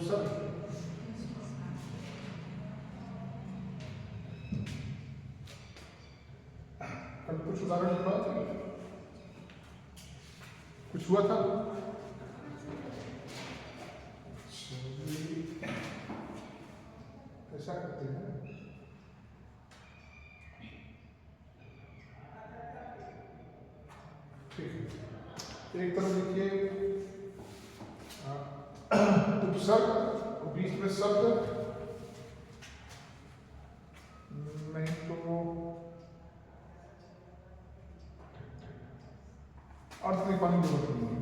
उपसर्ग। कल कुछ उदाहरण हुआ था, कुछ हुआ था? ऐसा करते हैं, ठीक है। एक तरफ लिखिए उपसर्ग, बीच में शब्द, नहीं तो अर्थ लिखवाने की जरूरत नहीं है।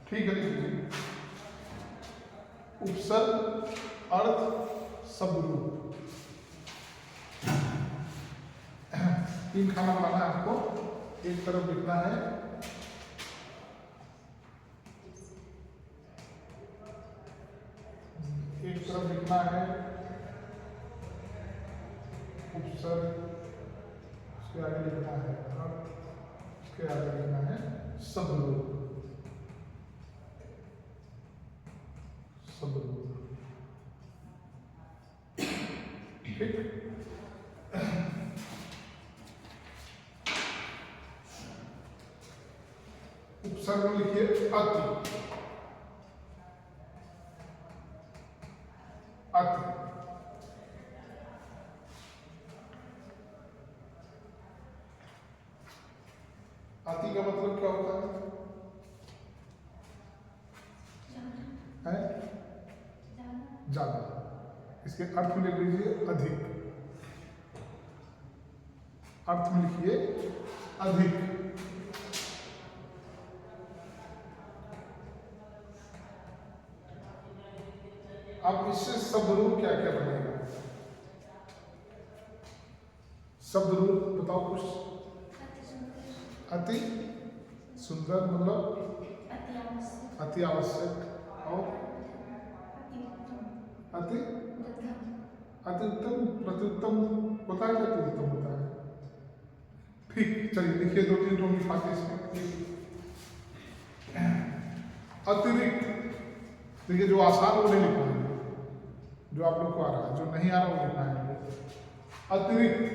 ठीक है, लिखिए उपसर्ग, अर्थ, शब्द रूप। तीन खाना बनाना है आपको। एक तरफ लिखना है उपसर्ग, उसके आगे लिखना है अर्थ, उसके आगे लिखना है शब्द रूप। ठीक, उपसर्ग में लिखिए अति। अति, अति का मतलब क्या होता है? ज्यादा। इसके अर्थ में लिख लीजिए अधिक। अर्थ में लिखिए अधिक। अब इससे शब्द रूप क्या क्या बनेगा? शब्द रूप बताओ कुछ। अति सुंदर मतलब अति आवश्यक, और अति अति उत्तम, प्रति उत्तम होता है, अति उत्तम होता है। ठीक, चलिए लिखिए दो तीन रोमी फाते इसमें। अतिरिक्त, देखिए जो आसान वो नहीं लिख पाएंगे, जो आप लोग को आ रहा है, जो नहीं आ रहा वो लिखना है। अतिरिक्त,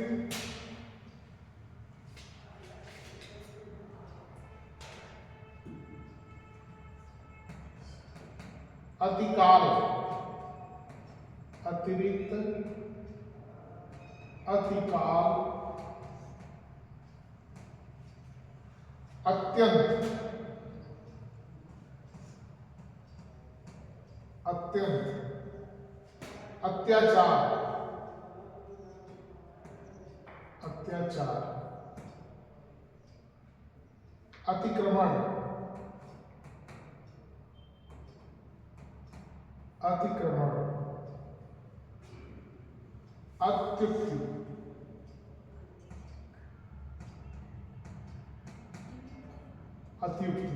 अतिकाल, अतिरिक्त, अतिकाल, अत्यंत, अत्यंत, अत्याचार, अत्याचार, अतिक्रमण, अतिक्रमण, अत्युक्ति, अत्युक्ति,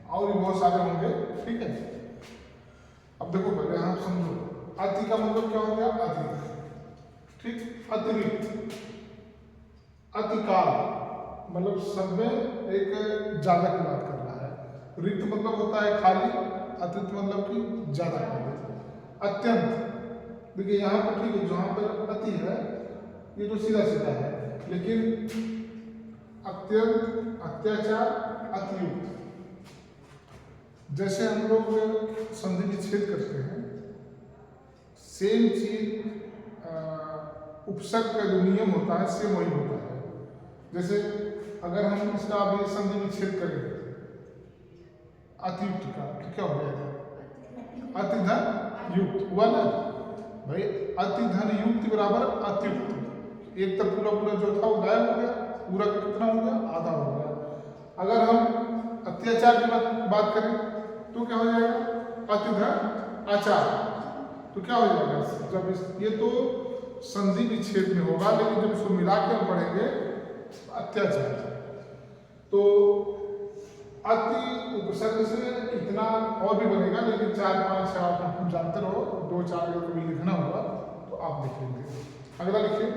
और भी बहुत सारे होंगे। ठीक है, अब देखो पहले हम समझो अति का मतलब क्या हो गया? अधिक। ठीक, अतिरिक्त, अतिकाल मतलब सब में एक ज्यादा की बात कर रहा है। रिक्त मतलब होता है खाली, अतिरिक्त मतलब कि ज्यादा खाली। अत्यंत, देखिए यहाँ पर ठीक है, जहाँ पर अति है ये तो सीधा सीधा है, लेकिन अत्यंत, अत्याचार, अतियुक्त, जैसे हम लोग संधि विच्छेद करते हैं, सेम चीज उपसर्ग का जो नियम होता है सेम वही होता है। जैसे अगर हम इसका अभी संधि विच्छेद करें अतियुक्त का, तो क्या हो जाएगा? अतिधन युक्त हुआ ना भाई। अतिधन युक्त बराबर अतियुक्त। एक तो पूरा पूरा जो था वो गायब हो गया, पूरा का कितना हो गया? आधा हो गया। अगर हम अत्याचार की बात करें तो क्या हो जाएगा? अतिधन आचार, तो क्या हो जाएगा? जब ये तो संधि विच्छेद में होगा, लेकिन जब इसको मिला के हम पढ़ेंगे अत्याचार, तो अति उपसर्ग से इतना और भी बनेगा, लेकिन 4 5 आप जानते रहो, 2 4 अगर कभी लिखना होगा तो आप लिखेंगे। अगला लिखिए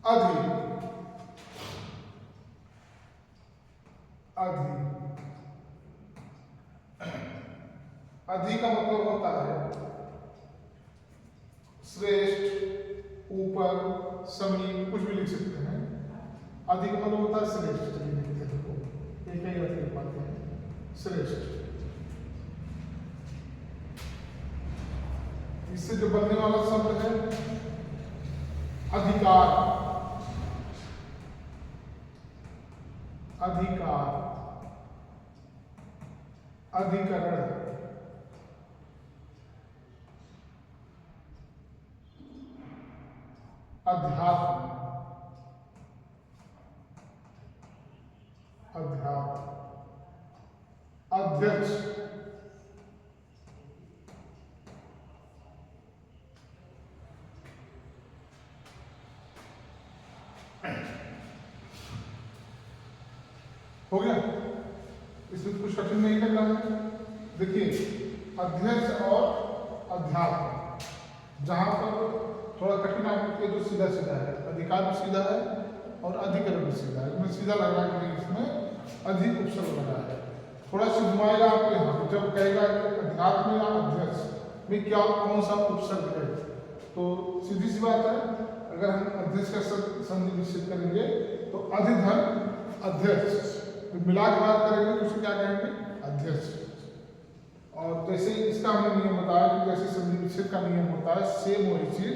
अधि। अधि अधि का मतलब होता है श्रेष्ठ, ऊपर, समीप, कुछ भी लिख सकते हैं। अधि का मतलब होता है श्रेष्ठ। चलिए लिखते हैं तो एक ही बात लिख पाते हैं, श्रेष्ठ। इससे जो बनने वाला शब्द है अधिकार। अधिकार, अधिकरण, अध्यात्म, अध्यात्म, अध्यक्ष, हो गया। इसमें कुछ कठिन नहीं करना है। देखिए अध्यक्ष और अध्यात्म, जहां पर थोड़ा कठिन आपको जो सीधा सीधा है, अधिकार भी सीधा है और अधिकरण भी सीधा है। इसमें सीधा लग रहा है कि इसमें अधिक उपसर्ग लगा है। थोड़ा सिधवाएगा आपको यहाँ जब कहेगा अध्यात्म या अध्यक्ष में क्या कौन सा उपसर्ग है, तो सीधी सी बात है। अगर हम अध्यक्ष का संधि विच्छेद करेंगे तो अधिधन अध्यक्ष, मिला के बात करेंगे तो उसे क्या कहेंगे, अध्यक्ष। और जैसे इसका हमने नियम बताया कि जैसे संधि विच्छेद का नियम होता है, सेम वही चीज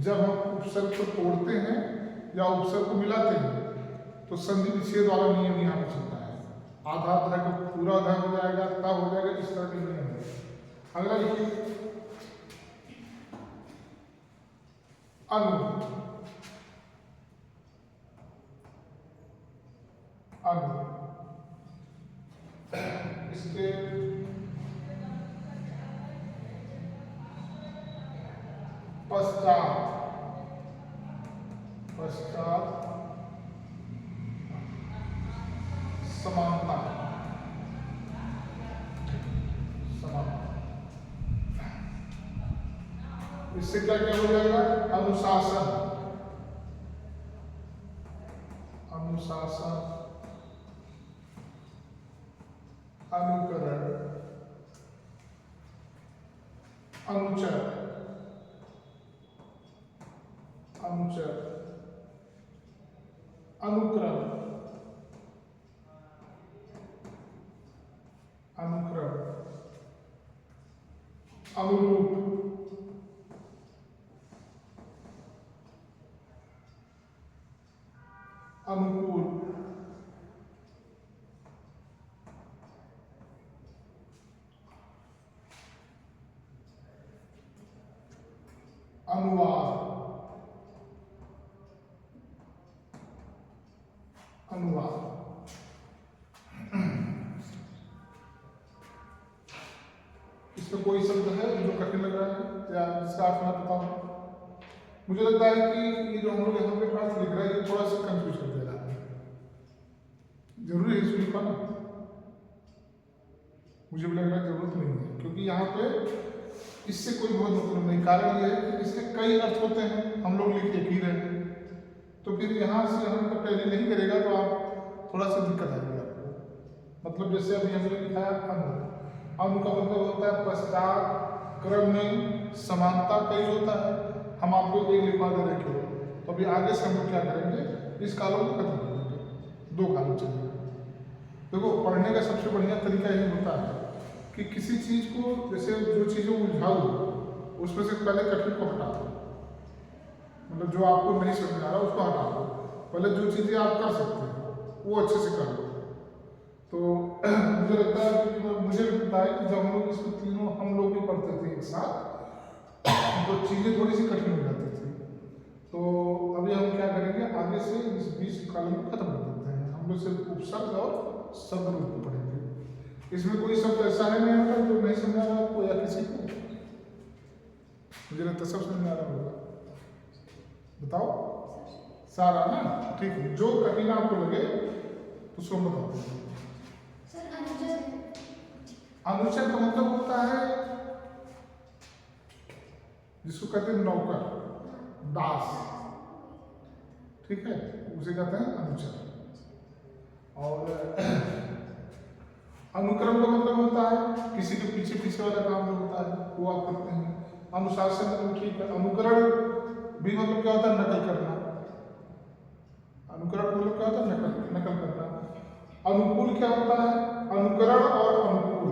जब हम उपसर्ग को तोड़ते हैं या उपसर्ग को मिलाते हैं तो संधि विच्छेद वाला नियम यहाँ पे चलता है। आधा अध्याय को पूरा अध्याय हो जाएगा, तब हो जाएगा, इस तरह के नियम है। अगला लिखिए अनु। अनु इसके पश्चात, पश्चात समानता, समानता। इससे क्या क्या हो जाएगा, अनुशासन, अनुशासन, अनुकरण, अनुचर, अनुचर, अनुक्रम, अनुक्रम, अनुरूप, अनुकूल, अनुवाद, अनुवाद। इसमें कोई शब्द है जो कठिन लग रहा है या जिसका अर्थ मैं बताऊं? मुझे लगता है कि ये जो हम लोग यहाँ पे अर्थ लिख रहे हैं ये थोड़ा सा कंफ्यूज कर दे रहा है। जरूरी है इसको लिखा ना? मुझे भी लग रहा है जरूरत नहीं है, क्योंकि यहाँ पे इससे कोई बहुत मतलब नहीं। कारण ये है कि इसके कई अर्थ होते हैं, हम लोग लिख एक ही रहे हैं, तो फिर यहाँ से हम टैली नहीं करेगा तो आप थोड़ा सा दिक्कत आएगी आपको। मतलब जैसे अभी हमने लिखा है अनु, अनु का मतलब होता है पश्चात, क्रम में, समानता कई होता है। हम आपको एक लिखवा दे रहे थे, तो अभी आगे से हम लोग क्या करेंगे, इस कॉलम को खत्म कर देंगे, दो कॉलम चलेंगे। देखो पढ़ने का सबसे बढ़िया तरीका यही होता है कि किसी चीज को, जैसे जो चीज़ें उलझाऊ उसमें से पहले कठिन को हटा दो, मतलब जो आपको नहीं समझ आ रहा उसको हटा दो, पहले जो चीज़ें आप कर सकते हो वो अच्छे से कर लो। तो मुझे लगता है कि मुझे लगता है कि जब हम लोग इसको तीनों हम लोग भी पढ़ते थे एक साथ तो चीज़ें थोड़ी सी कठिन हो जाती थी। तो अभी हम क्या करेंगे, आगे से इस 20 कॉलम को खत्म कर देते हैं। हम लोग सिर्फ उपशब्द और शब्द रूप को पढ़ेंगे। इसमें कोई शब्द ऐसा है नहीं होगा जो नहीं समझा रहा आपको या किसी को? मुझे लगता है सब समझ आ रहा होगा। बताओ सारा ना? ठीक है, जो कठिन आपको लगे तो उसको बताओ। अनुच्छेद का मतलब होता है जिसको कहते हैं नौकर, दास, ठीक है, उसे कहते हैं अनुचर। और अनुकरण का मतलब होता है किसी के पीछे पीछे वाला काम जो होता है वो आप करते हैं। अनुशासन मतलब ठीक है। अनुकरण भी मतलब क्या होता है, नकल करना। अनुकरण मतलब क्या होता है, नकल नकल करना। अनुकूल क्या होता है, अनुकरण और अनुकूल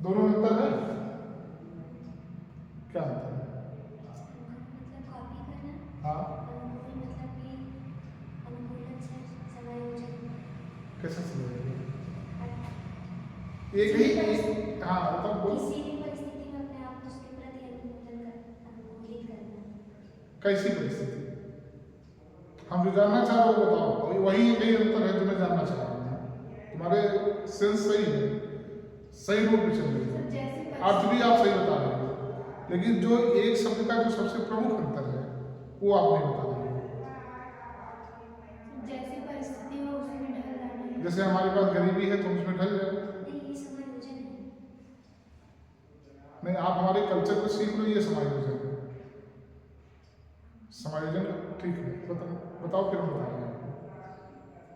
दोनों में अंतर है, क्या अंतर है? मतलब कॉपी करना। हाँ, अनुकूल मतलब कि अनुकूलन से समायोजन। कैसे समझेंगे? एक ही, हाँ मतलब किसी भी परिस्थिति में अपने आप को उसके प्रति अनुकूलित करना। कैसी परिस्थिति, हम जो जानना चाह रहे हो बताओ, वही यही अंतर है जो मैं जानना चाह रहा हूँ। तुम्हारे सेंस सही है, सही रूप में चल रही है, अर्थ भी आप सही बता रहे हो, लेकिन जो एक शब्द का जो सबसे प्रमुख अंतर है वो आप नहीं बता रहे हो। जैसी परिस्थिति हो उसमें ढल जाना है। जैसे हमारे पास गरीबी है तो उसमें ढल जाए। नहीं, ये समायोजन है। नहीं, आप हमारे कल्चर को सीख लो, ये समायोजन है। समायोजन ठीक है, बताओ फिर हम बता रहे हैं।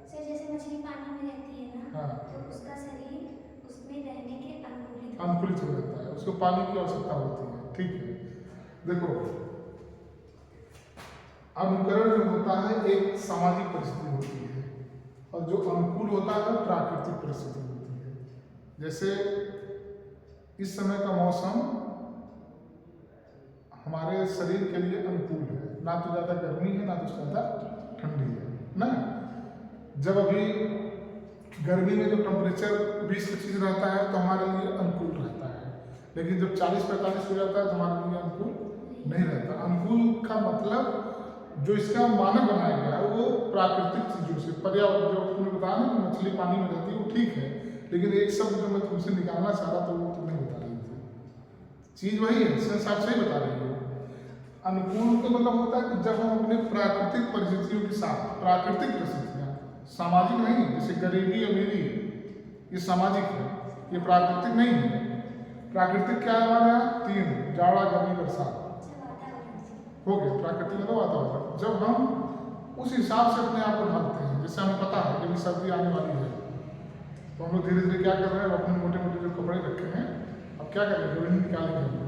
सर जैसे मछली पानी में रहती है ना, हाँ, तो उसका शरीर उसमें रहने के अनुकूलित हो जाता है, उसको पानी की आवश्यकता होती है, ठीक है। देखो, अनुकरण जो होता है एक सामाजिक परिस्थिति होती है, और जो अनुकूल होता है प्राकृतिक परिस्थिति होती है। जैसे इस समय का मौसम हमारे शरीर के लिए अनुकूल है, ना तो ज़्यादा गर्मी है ना तो ज़्यादा ठंडी है ना। जब अभी गर्मी में जो टेम्परेचर 20-25 रहता है तो हमारे लिए अनुकूल रहता है, लेकिन जब 40-45 हो जाता है तो हमारे लिए अनुकूल नहीं रहता। अनुकूल का मतलब जो इसका मानक बनाया गया है वो प्राकृतिक चीज़ों से, पर्यावरण, जो तुमने बताया ना कि मछली पानी में रहती है वो ठीक है, लेकिन एक शब्द जो मैं तुमसे निकालना चाह रहा था वो तुम नहीं बता रही थी। चीज़ वही है, सेंस आप सही बता रही हो। अनुकूल का मतलब होता है कि जब हम अपने प्राकृतिक परिस्थितियों के साथ, प्राकृतिक परिस्थितियाँ, सामाजिक नहीं, जैसे गरीबी अमीरी ये सामाजिक है, ये प्राकृतिक नहीं है। प्राकृतिक क्या है हमारे यहाँ, 3, जाड़ा गर्मी बरसात हो गया। प्राकृतिक मतलब वातावरण। जब हम उस हिसाब से अपने आप को ढालते हैं, जैसे हमें पता है कि अभी सर्दी आने वाली है, तो हम लोग धीरे धीरे क्या कर रहे हैं, अपने मोटे मोटे जो कपड़े रखे हैं अब क्या करेंगे, इन्हें निकालेंगे हम लोग।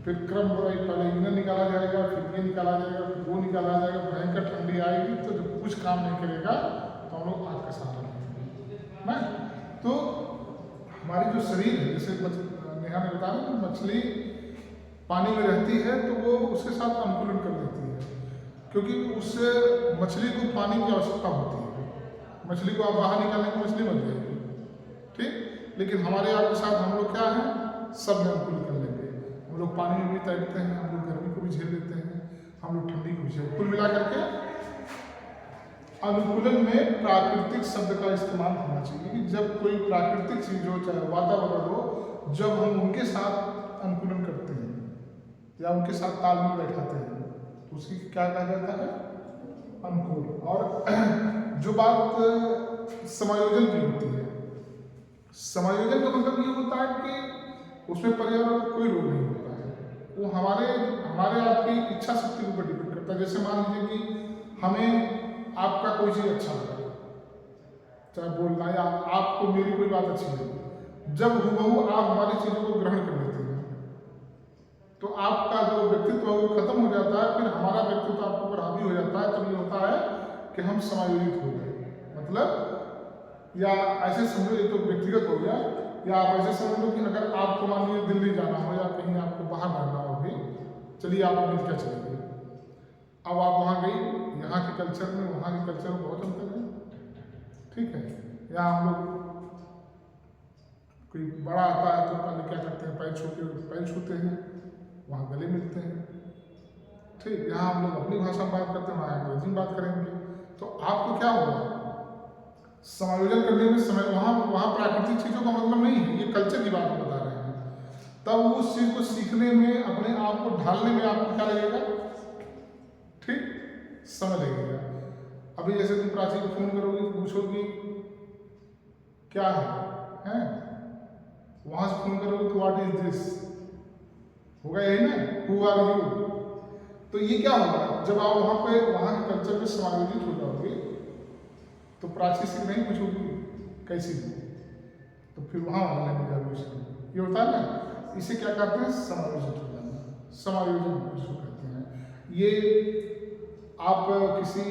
फिर क्रम पहले इन्हें निकाला जाएगा, फिर ये निकाला जाएगा, फिर वो निकाला जाएगा। भयंकर ठंडी आएगी तो जब कुछ काम नहीं करेगा तो हम लोग आग का सहारा लेंगे ना। तो हमारी जो शरीर है, जैसे नेहा ने बताया कि मछली पानी में रहती है तो वो उसके साथ अनुकूलन कर लेती है, क्योंकि उससे मछली को पानी की आवश्यकता होती है। मछली को आप बाहर निकालेंगे मछली मर जाएगी, ठीक। लेकिन हमारे आपके साथ हम लोग क्या है, सब में अनुकूल कर लेंगे। हम लोग पानी में भी तैरते हैं, हम लोग गर्मी को भी झेल लेते हैं, हम लोग ठंडी को भी झेल। कुल मिला करके अनुकूलन में प्राकृतिक शब्द का इस्तेमाल होना चाहिए कि जब कोई प्राकृतिक चीज हो, चाहे वातावरण हो, जब हम उनके साथ अनुकूलन करते हैं या उनके साथ तालमेल बैठाते हैं तो उसी क्या कहा जाता है, अनुकूल। और जो बात समायोजन की होती है, समायोजन का मतलब ये होता है कि उसमें पर्यावरण का कोई रोल नहीं होता है, वो हमारे आपकी इच्छा शक्ति के ऊपर डिपेंड करता है। जैसे मान लीजिए कि हमें आपका कोई चीज़ अच्छा लगा, चाहे बोलना या आपको मेरी कोई बात अच्छी लगी, जब हूबहू आप हमारी चीज़ों को ग्रहण कर लेते हैं तो आपका जो व्यक्तित्व है वो खत्म हो जाता है, फिर हमारा व्यक्तित्व आपके ऊपर हावी हो जाता है। तब ये होता है कि हम समायोजित हो गए। मतलब या ऐसे समझो, ये तो व्यक्तिगत हो गया, या आप ऐसे समझ लो कि अगर आपको मान लीजिए दिल्ली जाना हो या कहीं आपको बाहर रहना हो, भी चलिए आप अमेरिका चले गए। अब आप वहाँ गई, यहाँ के कल्चर में वहाँ के कल्चर में बहुत अंतर है, ठीक है। यहाँ हम लोग कोई बड़ा आता है तो पहले क्या करते हैं, पैर छूते हैं, वहाँ गले मिलते हैं, ठीक। यहाँ हम लोग अपनी भाषा में बात करते हैं, वहाँ अंग्रेजी में बात करेंगे। तो आपको क्या होगा, समायोजन करने में समय, वहाँ प्राकृतिक चीज़ों का मतलब नहीं है, ये कल्चर की बात बता रहे हैं। तब उस चीज़ को सीखने में, अपने आप को ढालने में आपको क्या लगेगा, ठीक, समय लगेगा। अभी जैसे तुम प्राची को फोन करोगी तो पूछोगी क्या है, वहाँ से फोन करोगे तो व्हाट इज दिस, होगा यही ना, हु आर यू। तो ये क्या होगा, जब आप वहाँ के कल्चर में समायोजित हो जाओगे तो प्राची से नहीं पूछोगी कैसी हो, तो फिर वहाँ वाला लैंग्वेज यूज करोगे। ये होता है ना, इसे क्या कहते हैं, समायोजित हो जाना, समायोजन जिसको कहते हैं। ये आप किसी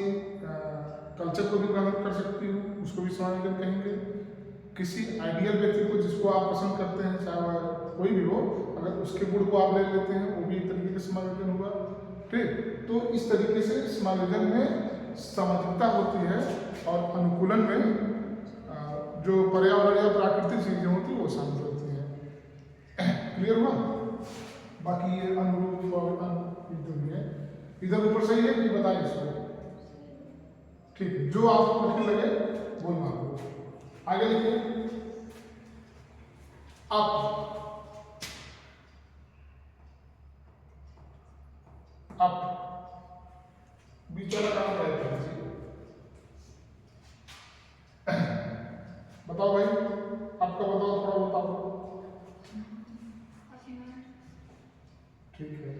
कल्चर को भी ग्रहण कर सकती हो, उसको भी समायोजन कहेंगे। किसी आइडियल व्यक्ति को जिसको आप पसंद करते हैं, चाहे वह कोई भी हो, अगर उसके गुण को आप ले लेते हैं, वो भी एक तरीके का समायोजन होगा। ठीक, तो इस तरीके से समायोजन में सामाजिकता होती है और अनुकूलन में जो पर्यावरण या प्राकृतिक चीजें होती है वो शामिल होती है। क्लियर हुआ? बाकी ये अनुरूप और अनुरूप है, इधर ऊपर सही है कि बताइए इसको। ठीक है, जो आपको कठिन लगे बोलना आपको। आगे लिखिए, अप, अप, बीच वाला काम करते हैं। बताओ भाई, आपका बताओ, थोड़ा बताओ। ठीक है,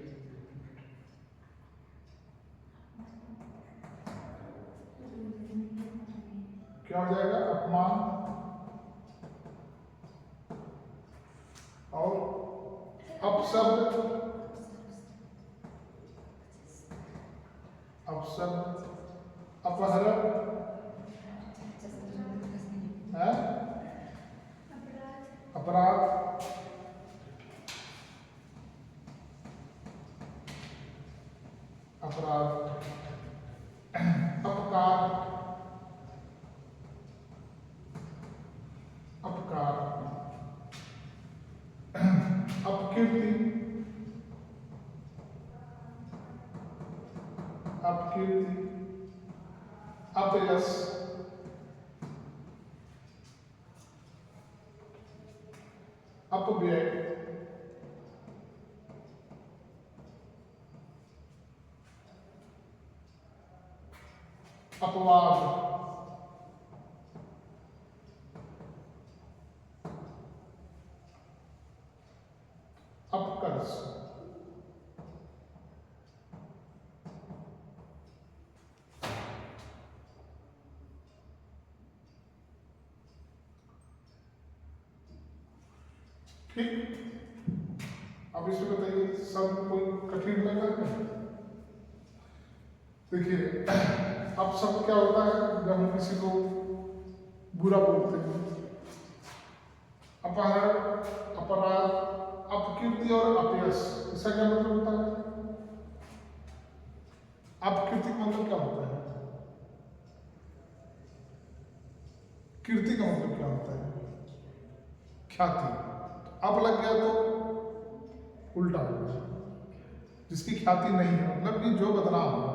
क्या हो जाएगा, अपमान और अपशब्द, अपशब्द, अपहरण है, अपराध, अपराध, अपकार, अपकार, अपकीर्ति, अपकीर्ति, अपयश, अपव्यय, अपवाद, अपकर्ष, ठीक। अब इसमें बताइए, सब कोई कठिन लगा है? देखिए, अब सब क्या होता है जब हम किसी को बुरा बोलते हैं, अपहरण, अपराध, अपकीर्ति और अपयश, इसका क्या मतलब होता है? अपकीर्ति का मतलब क्या होता है? कीर्ति का मतलब क्या होता है? ख्याति। अब लग गया तो उल्टा हो गया, जिसकी ख्याति नहीं है, मतलब कि जो बदनाम हो।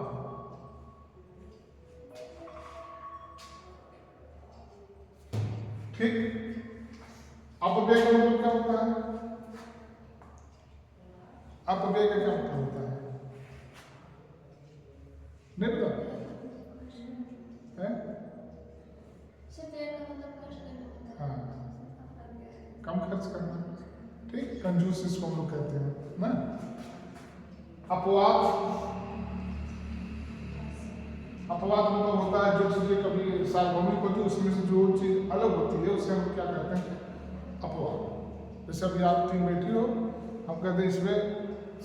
ठीक, अपव्यय का मतलब क्या होता है? अपव्यय का क्या मतलब होता है? नहीं पता है? हाँ, कम खर्च करना, ठीक, कंजूस इसको हम लोग कहते हैं ना। अपवाद, अपवाद मतलब होता है जो चीजें कभी सार्वभौमिक होती है, उसमें से जो चीज अलग होती है उसे हम क्या कहते हैं, अपवाद। जैसे अभी आप 3 बैठी हो, हम कहते हैं इसमें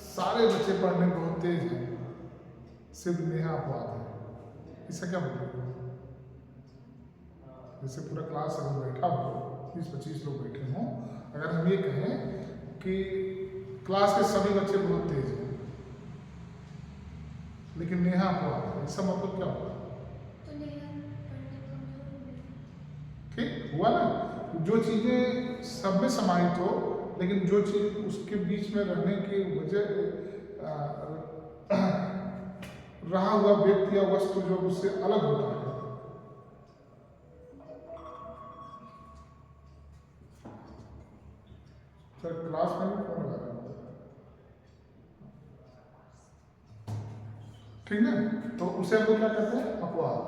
सारे बच्चे पढ़ने में बहुत तेज हैं, सिर्फ नेहा अपवाद है। इसका क्या मतलब है? जैसे पूरा क्लास अगर बैठा हो, 20-25 लोग बैठे हों, अगर हम ये कहें कि क्लास के सभी बच्चे बहुत तेज हैं लेकिन नेहा अपवाद है, इसका मतलब क्या होगा? ठीक हुआ ना, जो चीजें सब में समाहित हो लेकिन जो चीज उसके बीच में रहने की वजह रहा हुआ व्यक्ति या वस्तु जो उससे अलग होता है। सर क्लास में भी फोन लगा रहा हूँ, ठीक है, तो उसे हम लोग क्या कहते हैं, अपवाद।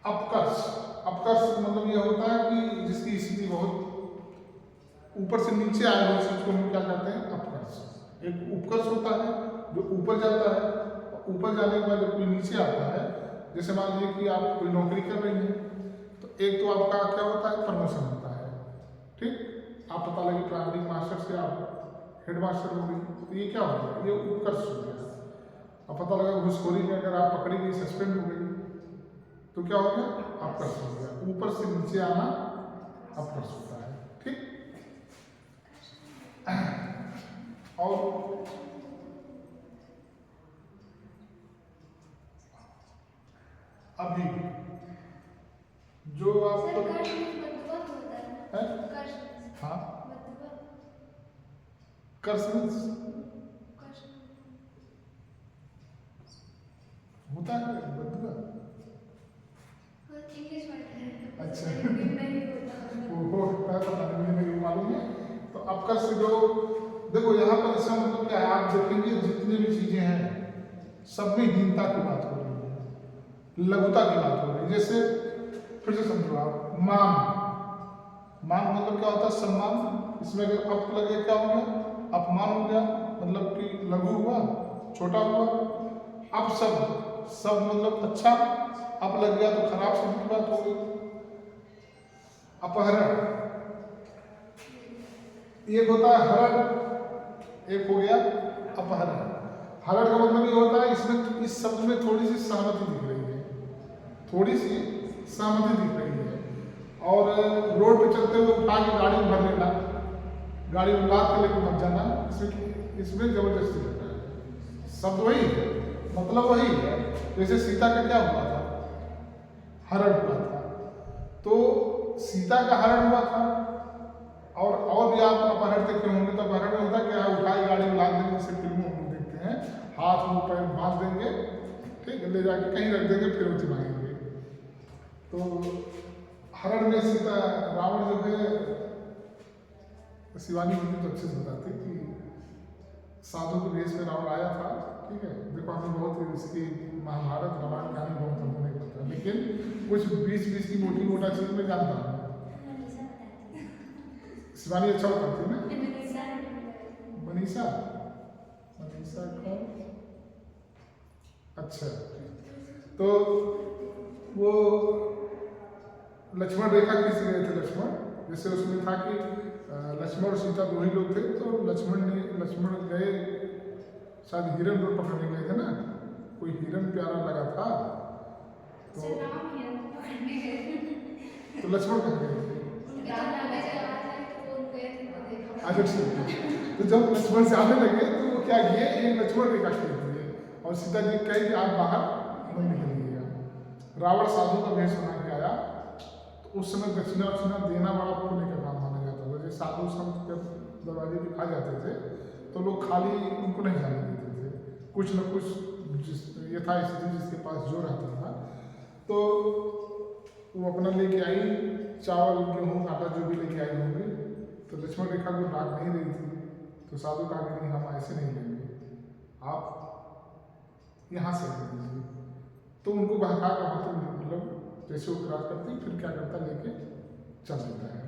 अपकर्ष, अपकर्ष मतलब यह होता है कि जिसकी स्थिति बहुत ऊपर से नीचे आए हुए चीज को हम क्या कहते हैं? अपकर्ष। एक उपकर्ष होता है जो ऊपर जाता है, ऊपर जाने के बाद जब कोई नीचे आता है, जैसे मान लीजिए कि आप कोई नौकरी कर रही हैं, तो एक तो आपका क्या होता है? प्रमोशन होता है, ठीक? आप पता लगे प्राइमरी मास्टर से आप हेड मास्टर हो गई, तो ये क्या हो गया? ये उपकर्ष हो गया। अब पता लगा घूसखोरी में अगर आप पकड़ी गई, सस्पेंड हो गई, तो क्या हो गया? अपकर्ष हो गया। ऊपर से नीचे आना अपकर्ष होता है, ठीक? और अभी जो आप सर कर्ष में मध्यवर्त होता है। कर्ष में। हाँ मध्यवर्त। कर्ष कर्ष होता है बदला। इंग्लिश वर्ड है। अच्छा। हिंदी में नहीं होता। वो पता नहीं, मुझे नहीं मालूम है। तो अपकर्ष जो देखो यहाँ पर इसका मतलब क्या है? आप देखेंगे जितनी भी चीजें हैं सब में हीनता की बात हो रही है, लघुता की बात हो रही है। जैसे फिर से समझो आप, मान। मान मतलब क्या होता है? सम्मान। इसमें अगर अप लगे क्या हो गया? अपमान हो गया, मतलब कि लघु हुआ, छोटा हुआ। अब सब मतलब अच्छा, अब लग गया तो खराब शब्द की बात हो गई। अपहरण एक होता है हरण, एक हो गया अपहरण। हरण का मतलब ये होता है इसमें, इस शब्द में थोड़ी सी सहमति दिख रही है, थोड़ी सी सहमति दिख रही है। और रोड पे चलते हुए उठा के गाड़ी में भर लेना, गाड़ी में लाद के लेकर मत जाना, इसमें जबरदस्ती होता है। शब्द वही है, मतलब वही है। जैसे सीता का क्या हुआ था? हरण हुआ था। तो सीता का हरण हुआ था। और भी आप अपहरण देखे होंगे, तो अपहरण में होता क्या है? उठाई गाड़ी में लाद देंगे, जैसे फिल्मों में देखते हैं, हाथ मुंह पैर बांध देंगे, ठीक, ले जाके कहीं रख देंगे, फिर उठी मांगेंगे। तो हरण में सीता, रावण जो है, शिवानी मुझे तो अच्छे से बताती कि साधु के भेष में रावण आया था, ठीक है। देखो हमें बहुत इसकी महाभारत रामायण कहानी बहुत हमको नहीं पता, लेकिन कुछ 20 की मोटी मोटा चीज में जानता हूँ। शिवानी अच्छा बताती है ना? मनीषा कौन? अच्छा, तो वो लक्ष्मण रेखा खींच गए थे लक्ष्मण। जैसे उसमें था कि लक्ष्मण और सीता दो ही लोग थे, तो लक्ष्मण गए, शायद हिरन को पकड़ने गए थे ना, कोई हिरन प्यारा लगा था, तो लक्ष्मण कहाँ गए थे? अच्छा ठीक है। तो जब लक्ष्मण से आने लगे तो वो क्या किए? एक लक्ष्मण रेखा खींच दिए और सीता जी कहे कि आप बाहर मत निकलिएगा। रावण साधु का भेष बना के आया, तो उस समय दक्षिणा देना बड़ा पुण्य का काम माना जाता था। जैसे साधु संत जब दरवाजे पे आ जाते थे तो लोग खाली उनको नहीं जाने देते थे, कुछ न कुछ यथास्थिति जिसके पास जो रहता था, तो वो अपना लेके आई, चावल गेहूँ आटा जो भी लेके आई होंगे। तो लक्ष्मण रेखा को डाक नहीं रही थी, तो साधु कहा कि नहीं, हम ऐसे नहीं लेंगे, आप यहाँ से ले लीजिए। तो उनको बहका कर मतलब जैसे वो क्रास करते फिर क्या करता, लेके चल देता है।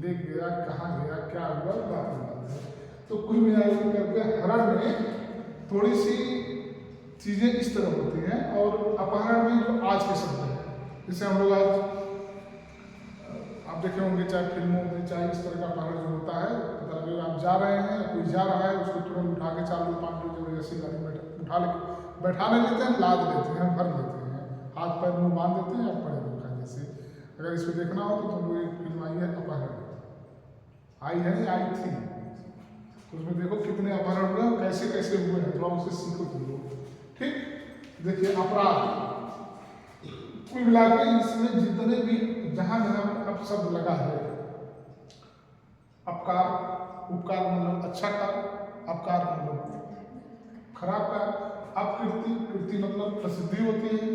ले गया, कहाँ गया, क्या हुआ, बात है। तो कुल मिलाकर करके हरण में थोड़ी सी चीजें इस तरह होती हैं, और अपहरण में जो आज के शब्द है, जैसे हम लोग आज आप देखे होंगे, चाहे फिल्मों में, चाहे इस तरह का अपहरण जो होता है, पता लगे आप जा रहे हैं, कोई जा रहा है, उसको तुरंत उठा के 4 लोग 5 लोग जबरदस्ती गाड़ी में बैठाने लेते हैं, लाद लेते हैं, भर लेते हैं, हाथ पैर मुंह बांध देते हैं, आप पड़े रखा। जैसे अगर इसको देखना हो तो तुम लोग एक फिल्म आई है अपहरण, आई है, आई थी, तो उसमें देखो कितने अपहरण हुए, कैसे कैसे हुए हैं, थोड़ा उससे सीखो तुम लोग, ठीक। देखिए अपराध कुल मिला के इसमें जितने भी जहां अब शब्द लगा है, अपकार, उपकार मतलब अच्छा का, अपकार मतलब खराब का, अपकीर्ति मतलब प्रसिद्धि होती है,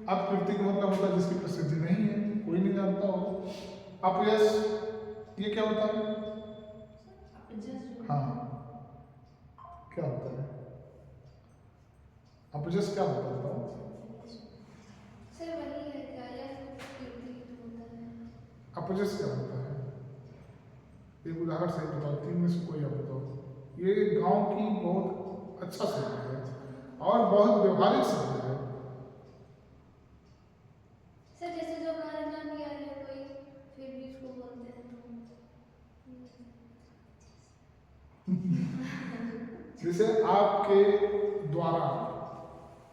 अपकीर्ति का मतलब होता है जिसकी प्रसिद्धि नहीं है, कोई नहीं जानता हो। अपयश ये क्या होता है? हाँ, क्या होता है अपयश? क्या होता है? अपयश क्या होता है? एक उदाहरण सही बताओ, 3 में से कोई आप बताओ। ये गांव की बहुत अच्छा शब्द है और बहुत व्यवहारिक शब्द है। सर जैसे जो कार्य ना किया है कोई, फिर भी उसको बोलते हैं तो जैसे आपके द्वारा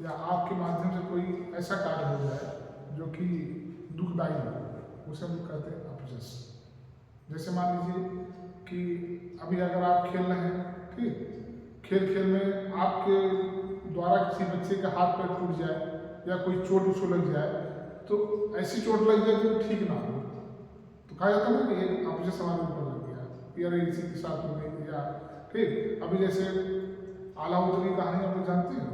या आपके माध्यम से कोई ऐसा कार्य हो जाए जो कि दुखदायी हो, उसे हम कहते हैं अपजस। जैसे मान लीजिए कि अभी अगर आप खेल रहे हैं, ठीक, खेल खेल में आपके द्वारा किसी बच्चे का हाथ पैर टूट जाए या कोई चोट उसको लग जाए, तो ऐसी चोट लग जाए जो ठीक ना हो, तो कहा जाता है ना कि ये अपजस हमारे ऊपर लग गया, या इसी के साथ हो गई, या ठीक। अभी जैसे आला उदल की कहानी आप लोग जानते हो,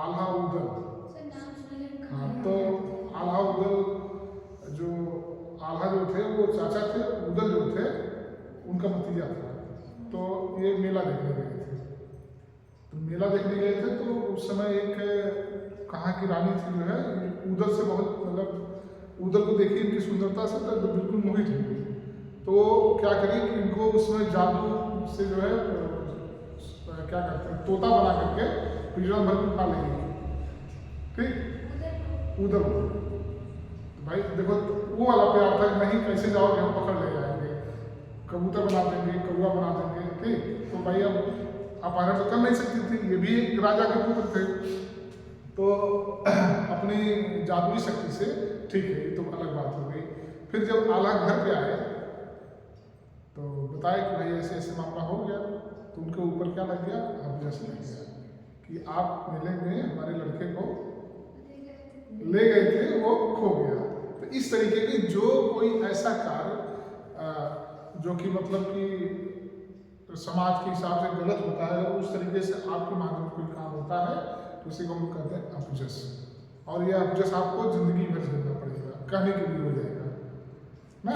आल्हा उदल। सर नाम सुने हाँ, तो आल्हा उदल जो आल्हा जो थे वो चाचा थे, उदल जो थे उनका भतीजा था। तो ये मेला देखने गए थे, तो मेला देखने गए थे तो उस समय एक कहाँ की रानी थी जो है, उदल से बहुत मतलब उदल को देखी इनकी सुंदरता से तो बिल्कुल मोहित हो गई। तो क्या करी कि इनको उसमें जादू से जो है क्या कहते हैं, तोता बना करके पिंजरा भर में खा लेंगे, ठीक, उदल को। भाई देखो वो वाला प्यार था कि नहीं कैसे जाओगे, हम पकड़ ले जाएंगे, कबूतर बना देंगे, कौवा बना देंगे, ठीक। तो भाई अब अपहरण तो कर नहीं सकती थी, ये भी एक राजा के पुत्र थे, तो अपनी जादुई शक्ति से ठीक है, ये तो अलग बात हो गई। फिर जब आला घर पे आए तो बताया कि भाई ऐसे ऐसे मामला हो गया, तो उनके ऊपर क्या लग गया, अपजस लग गया कि आप मेले में हमारे लड़के को ले गए थे, वो खो गया। तो इस तरीके की जो कोई ऐसा कार्य जो कि मतलब कि समाज के हिसाब से गलत होता है, उस तरीके से आपके माध्यम से कोई काम होता है, तो उसी को हम कहते हैं अपजस। और ये अपजस आपको जिंदगी भर झेलना पड़ेगा, कहने के लिए हो जाएगा ना।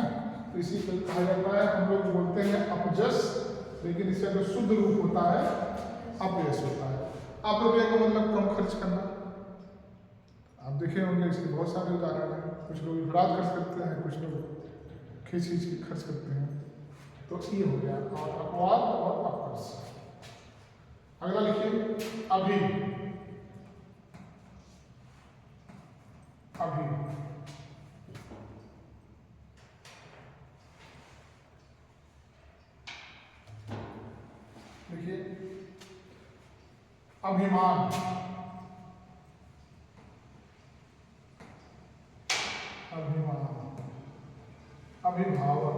तो इसी को कहा जाता है, हम लोग बोलते हैं अपजस, लेकिन इसका जो शुद्ध रूप होता है अपयश होता है। अपव्यय का मतलब कम खर्च करना। आप देखे होंगे इसके बहुत सारे उदाहरण हैं, कुछ लोग विभ्राट खर्च करते हैं, कुछ लोग खींच खींच के खर्च करते हैं। तो ये हो गया और अपवाद और अपकर्ष। अगला लिखिए अभी। अभी देखिए अभिमान, अभिमान, अभिभावक,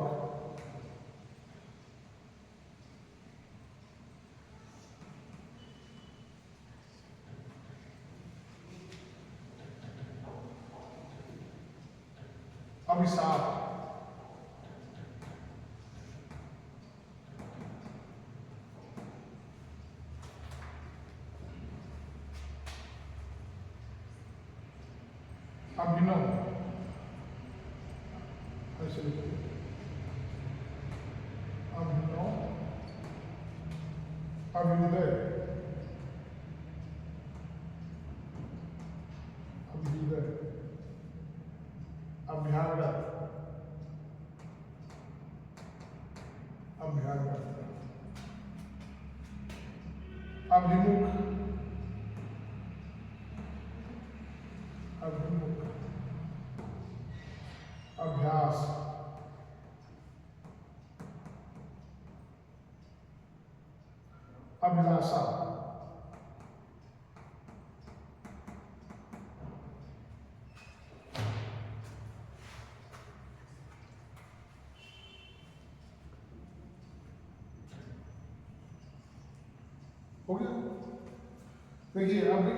अभिशाप, अभिनव, ऐसे लिखिए अभिनव, अभ्युदय, अभ्युदय, अभ्यागत, अभ्यागत, अभिमुख, अभिमुख, अभ्यास, अभिलाषा, हो गया। देखिए अभी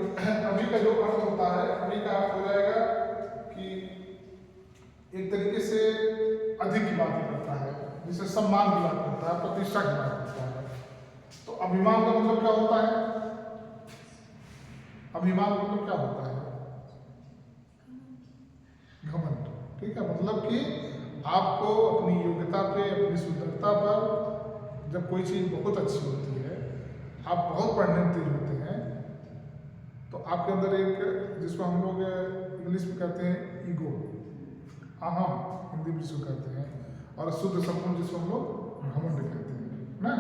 अभी का जो अर्थ होता है, अभी का अर्थ हो जाएगा कि एक तरीके से अधिक की बात करता है, जिसे सम्मान की बात करता है, प्रतिष्ठा की बात करता है। तो अभिमान का मतलब क्या होता है? अभिमान का मतलब क्या होता है? घमंड। ठीक है, मतलब कि आपको अपनी योग्यता पे, अपनी सुंदरता पर जब कोई चीज बहुत अच्छी होती है, आप बहुत पढ़ने में तेज होते हैं, तो आपके अंदर एक, जिसको हम लोग इंग्लिश में कहते हैं ईगो, अहम हिंदी में जिसको कहते हैं, और शुद्ध सत्वगुण जिसको हम लोग घमंड कहते हैं ना।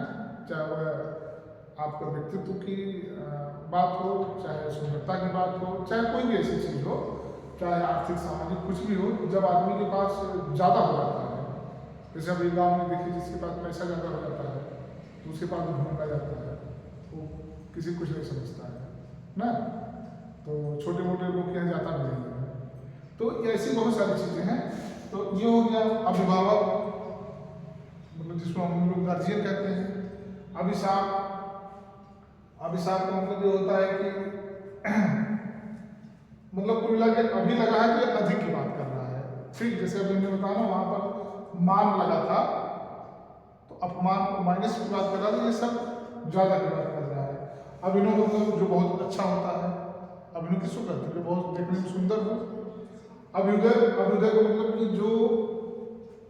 चाहे वह आपका व्यक्तित्व की बात हो, चाहे सुंदरता की बात हो, चाहे कोई भी ऐसी चीज़ हो, चाहे आर्थिक सामाजिक कुछ भी हो, जब आदमी के पास ज़्यादा हो जाता है, जैसे अभी गाँव में देखिए जिसके पास पैसा ज़्यादा हो जाता है तो उसके पास घूमना जाता है, वो किसी कुछ नहीं समझता है ना। तो छोटे मोटे लोग के यहाँ जाता भी नहीं है। तो ऐसी बहुत सारी चीज़ें हैं। तो ये हो गया अभिभावक, मतलब जिसको हम लोग गार्जियन कहते हैं। अभिशाप, अभिशाप का मतलब ये होता है कि मतलब कुल मिला के अभी लगा है कि अधिक की बात कर रहा है, ठीक। जैसे अभी मैंने बताया ना वहाँ पर मान लगा था, तो अपमान माइनस की बात कर रहा था, ये सब ज़्यादा की बात कर रहा है। अभिनव मतलब जो बहुत अच्छा होता है, अभिनव किसको कहते हैं, जो बहुत देखने में सुंदर हो। अभ्युदय, अभ्युदय का मतलब कि जो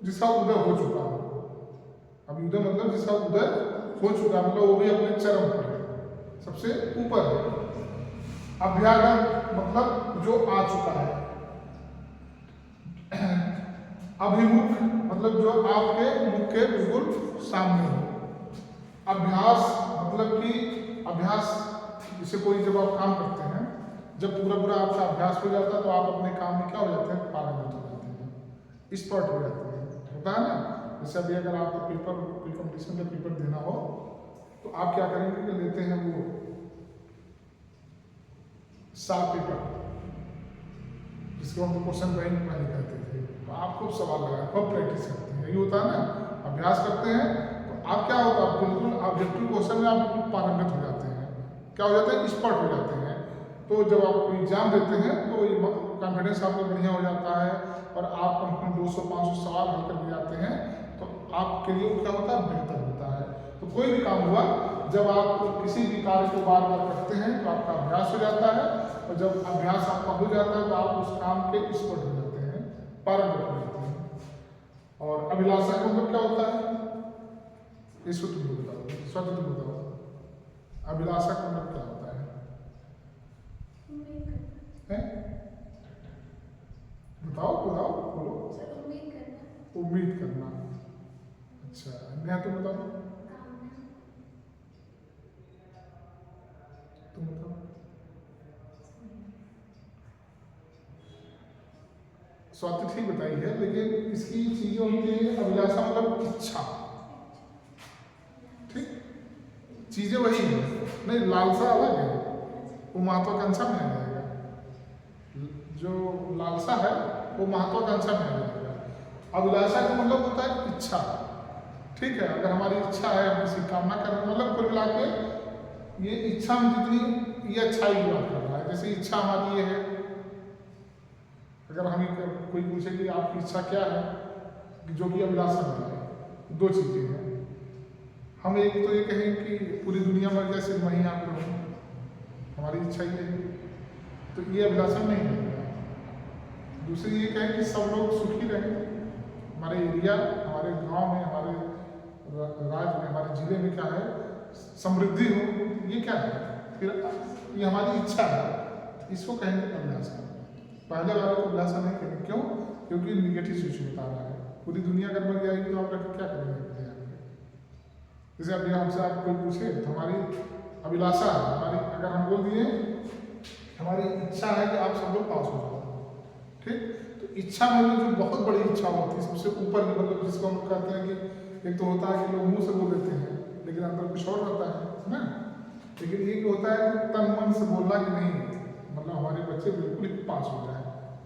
जिसका उदय हो चुका हो। अभ्युदय मतलब जिसका उदय हो चुका, मतलब वो भी अपने चरम पर है, सबसे ऊपर है। अभ्यागत मतलब जो आ चुका है। अभिमुख मतलब जो आपके मुख के बिल्कुल सामने हो। अभ्यास मतलब कि अभ्यास, जैसे कोई जब आप काम करते हैं, जब पूरा पूरा आपका अभ्यास हो जाता है तो आप अपने काम में क्या हो जाते हैं, पारंगत हो जाते हैं, एक्सपर्ट हो जाते हैं, होता है ना। जैसे अभी अगर आपको पेपर, कोई कंपटीशन का पेपर देना हो तो आप क्या करेंगे कि लेते हैं वो साफ पेपर, जिसको हम क्वेश्चन बैंक पहले कहते थे, तो आप खूब सवाल लगाए, खूब प्रैक्टिस करते हैं, यही होता है ना। अभ्यास करते हैं तो आप क्या होता है, बिल्कुल ऑब्जेक्टिव क्वेश्चन में आप बिल्कुल पारंगत हो जाते हैं, क्या हो जाते हैं, एक्सपर्ट हो जाते हैं। तो जब आप कोई एग्जाम देते हैं तो ये कॉन्फिडेंस आपका बढ़िया हो जाता है और आप कम से कम 200-500 सवाल हल करके जाते हैं, तो आपके लिए क्या होता है, बेहतर होता है। तो कोई भी काम हुआ, जब आप किसी भी कार्य को बार बार करते हैं तो आपका अभ्यास हो जाता है, और जब अभ्यास आपका हो जाता है तो आप उस काम के एक्सपर्ट हो जाते हैं, पारंगत हो जाते हैं। और अभिलाषा का मतलब क्या होता है, इसको तुम बताओ, स्वतः तुम बताओ, अभिलाषा का मतलब क्या होता है? बताओ बताओ, बोलो। उम्मीद करना। अच्छा, नेहा तुम बताओ। तुम बताओ। स्वाति ठीक बताई है, लेकिन इसकी चीजें होती है, अभिलाषा मतलब इच्छा, ठीक, चीजें वही है, नहीं लालसा अलग है, वो महत्वाकांक्षा में आ जाएगा। जो लालसा है वो महत्वाकांक्षा में आ जाएगा। अभिलाषा का मतलब होता है इच्छा, ठीक है। अगर हमारी इच्छा है, हम किसी कामना कर रहे हैं, मतलब कुल मिला के ये इच्छा में जितनी ये अच्छाई की बात कर रहा है। जैसे इच्छा हमारी ये है, अगर हमें कोई पूछे कि आपकी इच्छा क्या है, जो कि अभिलाषा में है, दो चीजें हैं। हम एक तो ये कहें कि पूरी दुनिया मर जाए सिर्फ वहीं आप रहूं, हमारी इच्छा ये है, तो ये अभिलाषा नहीं है। दूसरी ये कहें कि सब लोग सुखी रहें, हमारे एरिया, हमारे गांव में, हमारे राज्य में, हमारे जिले में क्या है, समृद्धि हो, ये क्या है, फिर ये हमारी इच्छा है, इसको कहेंगे अभिलाषा। पहले वाले को अभिलाषा नहीं कहेंगे, क्यों? क्योंकि निगेटिव सिचुएशन बता रहा है। पूरी दुनिया अगर मर जाएगी तो आप क्या करेंगे? जैसे अभी हमसे आप कोई पूछे तो हमारी अभिलाषा है, हमारी अगर हम बोल दिए हमारी इच्छा है कि आप सब लोग पास हो जाओ, ठीक। तो इच्छा में जो बहुत बड़ी इच्छा होती है, सबसे ऊपर की, मतलब जिसको हम कहते हैं कि एक तो होता है कि लोग मुंह से बोल देते हैं लेकिन अंदर कुछ और रहता है ना। लेकिन एक होता है कि तन मन से बोलना कि नहीं, मतलब हमारे बच्चे बिल्कुल ही पास हो जाए,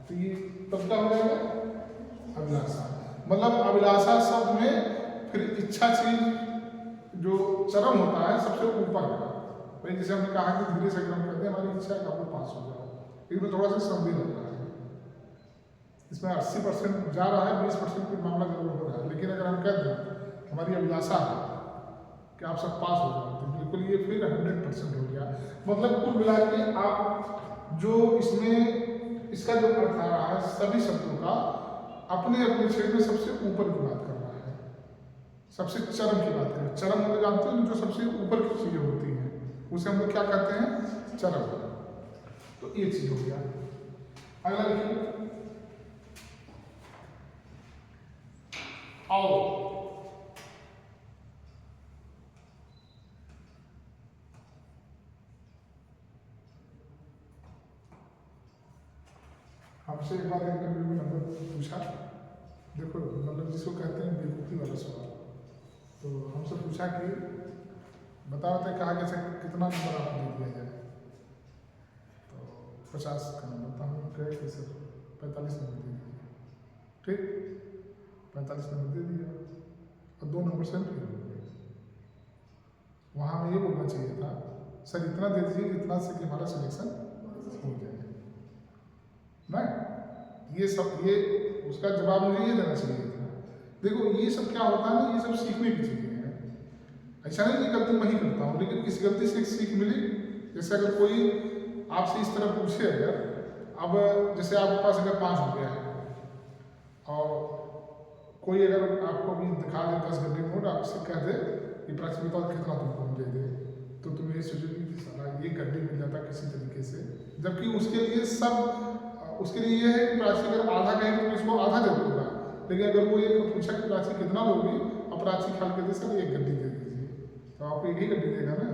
तो ये तब क्या हो जाएगा, अभिलाषा। मतलब अभिलाषा शब्द में फिर इच्छा चीज जो चरम होता है सबसे ऊपर का, भाई जैसे हमने कहा कि धीरे से अगर हम कहते हैं हमारी इच्छा है कि आप लोग पास हो जाओ, इसमें थोड़ा सा संदेह लग रहा है, इसमें 80% जा रहा है, 20% कोई मामला जरूर हो रहा है। लेकिन अगर हम कहते हैं हमारी अभिलाषा है कि आप सब पास हो जाओ, तो बिल्कुल ये फिर 100% हो गया। मतलब कुल मिला के आप जो इसमें इसका जो अर्थ आ रहा है, सभी शब्दों का अपने अपने क्षेत्र में सबसे ऊपर की बात कर रहा है, सबसे चरम की बात करें। चरम मतलब जानते हैं जो सबसे ऊपर की चीजें होती हैं उसे हम लोग क्या कहते हैं, चरम। तो ये चीज हो गया। अगला देखिए, आओ। हमसे एक बार इंटरव्यू में नंबर पूछा, देखो मतलब जिसको कहते हैं बेवकूफ़ी वाला सवाल। तो हमसे पूछा कि बताओ तो कहा कैसे कितना नंबर आपको दे दिया जाए, तो 50 का नंबर था। हम कहे कि सर 45 नंबर दे दीजिए। ठीक, 45 नंबर दे दिया और 2 नंबर से फेल हो गए। वहाँ हमें ये बोलना चाहिए था सर इतना दे दीजिए इतना से कि हमारा सिलेक्शन हो जाए ना। ये सब ये उसका जवाब मुझे ये देना चाहिए था। देखो ये सब क्या होता है ना, ये सब सीखने की चीज़ें हैं। ऐसा नहीं कि गलती मैं ही करता हूँ, लेकिन इस गलती से एक सीख मिली। जैसे अगर कोई आपसे इस तरह पूछे, अगर अब जैसे आपके पास अगर 5 रुपया है और कोई अगर आपको भी दिखा दे 10 गड्ढे नोट, आपसे कह दे कि प्राची बताओ कितना तुमको हम दे दे, तो तुम ये सोचोगे कि साला ये गड्ढे मिल जाता किसी तरीके से। जबकि उसके लिए सब उसके लिए ये है कि प्राची अगर आधा कहेगी तो इसको आधा दे दूँगा, लेकिन अगर वो ये पूछा कि प्राची कितना लोगी, अब प्राची खाल के दे सर 1 गड्ढी दे दीजिए, तो आपको 1 ही गड्ढी देगा ना।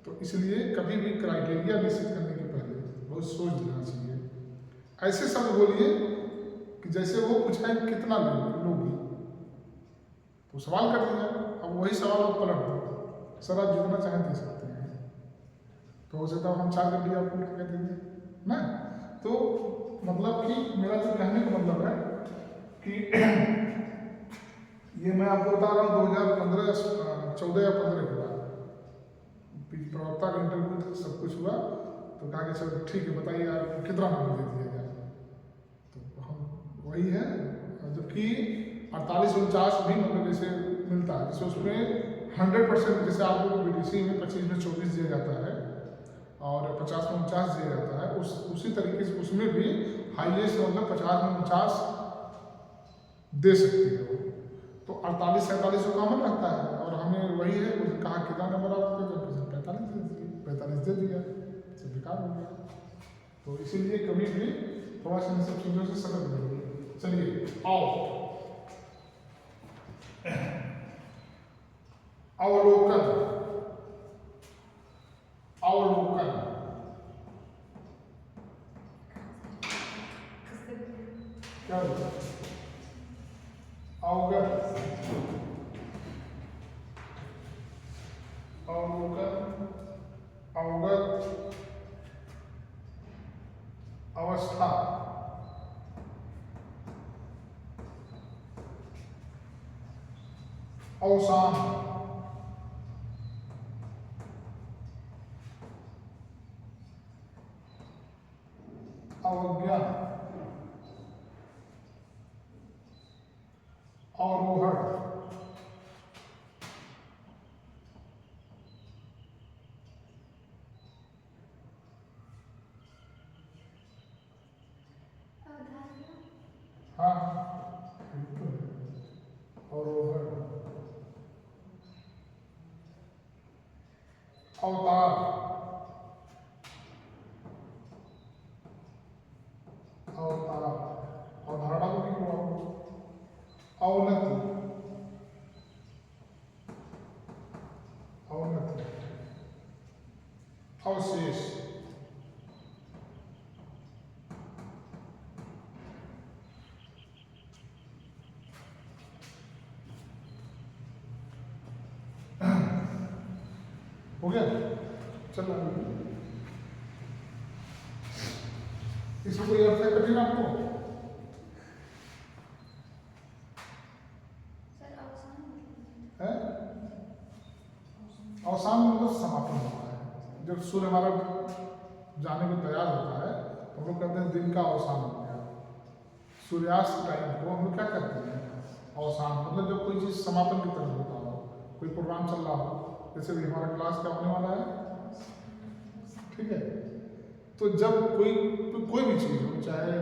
तो इसलिए कभी भी क्राइटेरिया निश्चित करने के पहले बहुत सोच लेना चाहिए। ऐसे शब्द बोलिए कि जैसे वो पूछा है कितना लोगी, तो सवाल कर दिया। अब वही सवाल आप पलट दो, सर आप जितना चाहें दे सकते हैं, तो हो सकता है हम 4 गड्ढी आपको उठा के देंगे ना। तो मतलब कि मेरा जो कहने का मतलब है कि ये मैं आपको बता रहा हूँ 2015 14 या 15 के बाद प्रवक्ता का इंटरव्यू था, सब कुछ हुआ। तो कहा कि सर ठीक है बताइए आप कितना नंबर दे दिया जाए, तो हम वही है। जबकि 48-49 भी मतलब जैसे मिलता है, जैसे उसमें 100% जैसे आपको बीडीसी में 25 में 24 दिया जाता है और 50 में 49 दिया जाता है, उसी तरीके से उसमें भी हाईएस्ट मतलब 50 में 49 दे सकती है वो। तो 48-47 कॉमन रहता है और हमें वही है। उसने कहा कितना नंबर आपको, 45 दे दिए, 45 दे दिया, सब बेकार हो गया। तो इसीलिए कभी भी थोड़ा सा इन सब चीज़ों से सतर्क रहिए। चलिए आओ, अवलोकन। अवलोकन क्या होता है? अवगत, अवलोकन, अवगत, अवस्था, अवसान, अवज्ञा, अवरोहण, हाँ अवरोहण, अवतार, अवतार, अवधारणा को भी हुआ, अवनति, अवनति, अवशेष, हो गया। चल इसको कोई अर्थ है कठिन आपको? है अवसान मतलब समापन होता है। जब सूर्य हमारा जाने को तैयार होता है तो हम लोग कहते हैं दिन का अवसान हो गया। सूर्यास्त टाइम को हम लोग क्या कहते हैं? अवसान। मतलब जब कोई चीज़ समापन की तरफ होता हो, कोई प्रोग्राम चल रहा हो, जैसे भी हमारा क्लास क्या होने वाला है, ठीक है। तो जब कोई भी चीज़ हो, चाहे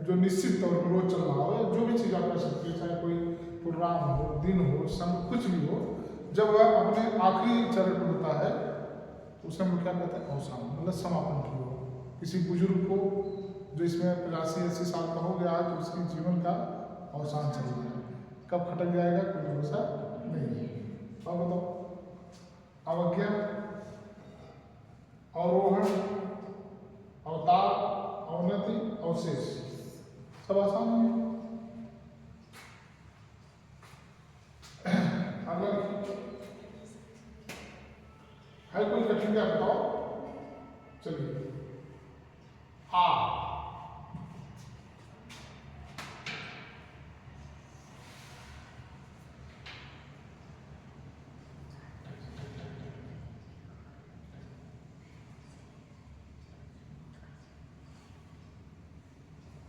जो निश्चित तौर पर रोज चल रहा हो, जो भी चीज़ आप कर सकते हो, चाहे कोई प्रोग्राम हो, दिन हो, समय कुछ भी हो, जब वह अपने आखिरी चरण पर होता है तो उसे हम क्या कहते हैं? अवसान। मतलब समापन की हो। किसी बुजुर्ग को जो इसमें 85-80 साल का हो गया है तो उसके जीवन का अवसान चल रहा है। कब खटक जाएगा कोई भरोसा नहीं है। अब बताओ, अवज्ञा, अवरोहण, अवतार, अवनति, अवशेष, सब आसान है। अगर है कोई कठिन क्या बताओ? चलिए, आ,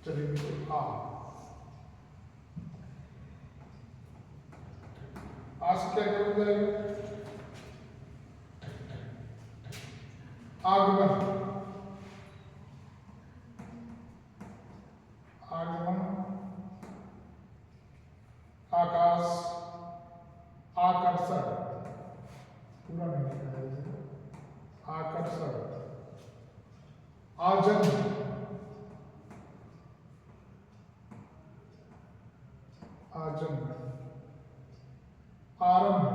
चलिए आ, आज क्या क्या हो जाएगा? आगमन, आगमन, आकाश, आकर्षण, पूरा नहीं लिखा है इसे, आकर्षण, आजन्म, आजन्म, आरंभ,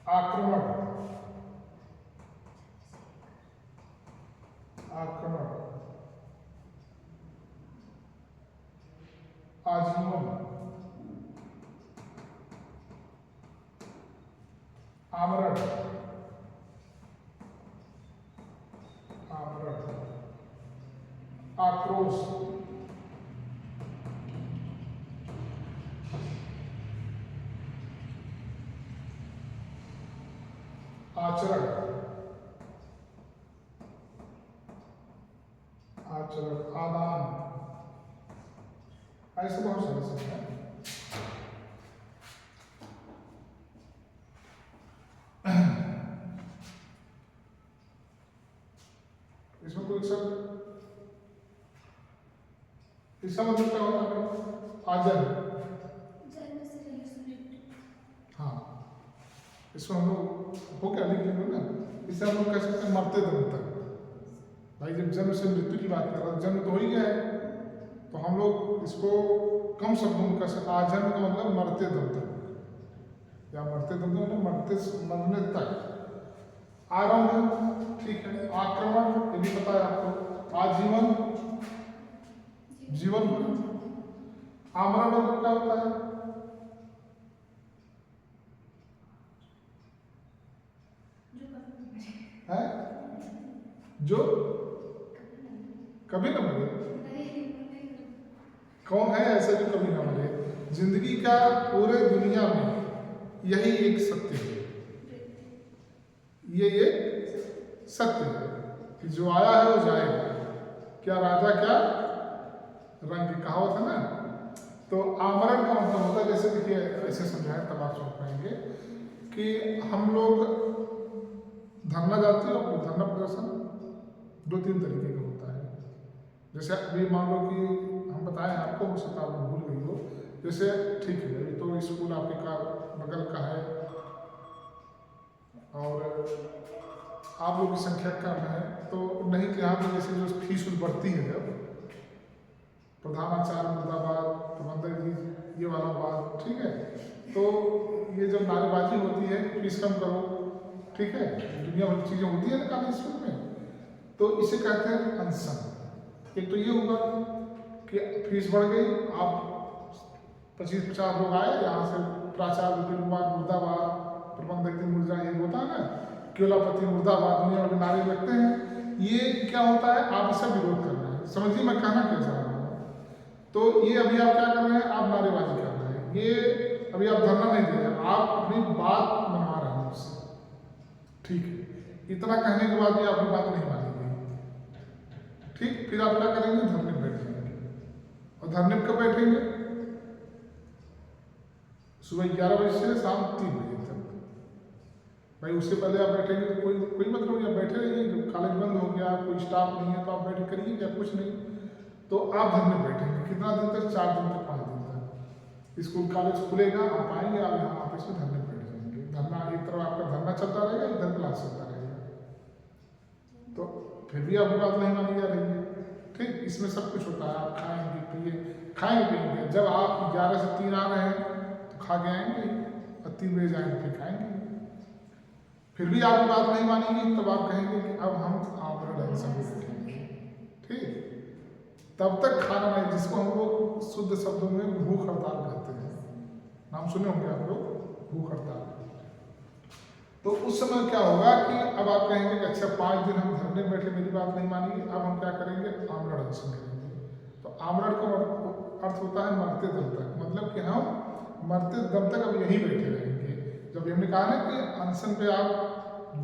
आक्रमण, आक्रमण, आजीवन, आमरण, आमरण, आक्रोश, आचरण, आचरण, आदान, ऐसे बहुत सारे शब्द हैं। इसमें कोई शब्द, इसका मतलब क्या होता है? आजन्म, हाँ, इसमें हम लोग हो क्या लिख लेंगे ना, इसे हम लोग कह सकते हैं मरते दम तक। भाई जब जन्म से मृत्यु की बात कर रहा है, जन्म तो हो ही गया है, तो हम लोग इसको कम शब्दों में कह सकते हैं। आजन्म का मतलब मरते दम तक, या मरते दम तक मतलब मरने तक। आरंभ, ठीक है। आक्रमण, ये भी पता है आपको। आजीवन, जीवन भर। आमरण मतलब क्या होता है? है जो कभी ना मरे। कौन है ऐसा जो कभी ना मरे? जिंदगी का पूरे दुनिया में यही एक सत्य है, ये एक सत्य है कि जो आया है वो जाएगा। क्या राजा क्या रंग की कहावत है ना। तो आमरण का मतलब होता है, जैसे देखिए ऐसे समझाएं तब आप समझ पाएंगे कि हम लोग धरना जाते हो, अपने धरना प्रदर्शन 2-3 तरीके का होता है। जैसे अभी मान लो कि हम बताएं आपको, हो सकता है आप भूल गई हो। जैसे ठीक है, अभी तो स्कूल आपके का बगल का है और आप लोग की संख्या कम है, तो नहीं कि यहाँ पर जैसे जो फीस बढ़ती है, जब प्रधानाचार्य मुर्दाबाद, प्रबंधक जी ये वाला बात, ठीक है। तो ये जब नारेबाजी होती है फीस कम करो, ठीक है, दुनिया भर की चीज़ें होती है ना कॉलेज स्कूल में, तो इसे कहते हैं अनशन। एक तो ये होगा कि फीस बढ़ गई, आप 25-50 लोग आए, यहाँ से प्राचार्य विपिन कुमार मुर्दाबाद, प्रबंधक जी मुर्जा, ये होता है ना, केवलापति मुर्दाबाद, दुनिया भर के नारे लगते हैं। ये क्या होता है? आप इसका विरोध कर रहे हैं। समझिए मैं कहना क्या चाह रहा हूँ। तो ये अभी आप क्या कर रहे हैं? आप नारेबाजी कर रहे हैं। ये अभी आप धरना नहीं दे रहे हैं, आप अपनी बात मनवा रहे हैं उससे, ठीक है। इतना कहने के बाद भी आपकी बात नहीं मानी गई, ठीक। फिर आप क्या करेंगे? धरने में बैठ जाएंगे। और धरने में कब बैठेंगे? सुबह 11 बजे से शाम 3 बजे तक। भाई उससे पहले आप बैठेंगे तो कोई मतलब नहीं, आप बैठे रहिए। जब कॉलेज बंद हो गया, कोई स्टाफ नहीं है, तो आप बैठ करिए क्या? कुछ नहीं। तो आप धरने में बैठेंगे कितना दिन तक? 4 दिन तक, 5 दिन तक। स्कूल कॉलेज खुलेगा, आप आएंगे, आप यहाँ ऑफिस में धरने बैठ जाएंगे। धरना एक तरफ आपका धरना चलता रहेगा, इधर क्लास चलता रहेगा। तो फिर भी आपकी बात नहीं मानी जा रही है, ठीक, इसमें सब कुछ होता है, आप खाएंगे पिएंगे। जब आप 11 से 3 आ रहे हैं तो खा के आएंगे और 3 बजे जाएंगे फिर खाएंगे। फिर भी आपकी बात नहीं मानेंगे तब आप कहेंगे कि अब हम आमरण अनशन में बैठेंगे। ठीक, तब तक खाना नहीं, जिसको हम लोग शुद्ध शब्दों में भूख हड़ताल कहते हैं। नाम सुने होंगे आप लोग, भूख हड़ताल। तो उस समय क्या होगा कि अब आप कहेंगे कि अच्छा 5 दिन हम धरने बैठे, मेरी बात नहीं मानेंगे, अब हम क्या करेंगे, आमरण अनशन करेंगे। तो आमरण का अर्थ होता है मरते दम तक, मतलब कि हम मरते दम तक अब यहीं बैठे रहेंगे। जब हमने कहा ना कि अनशन पे आप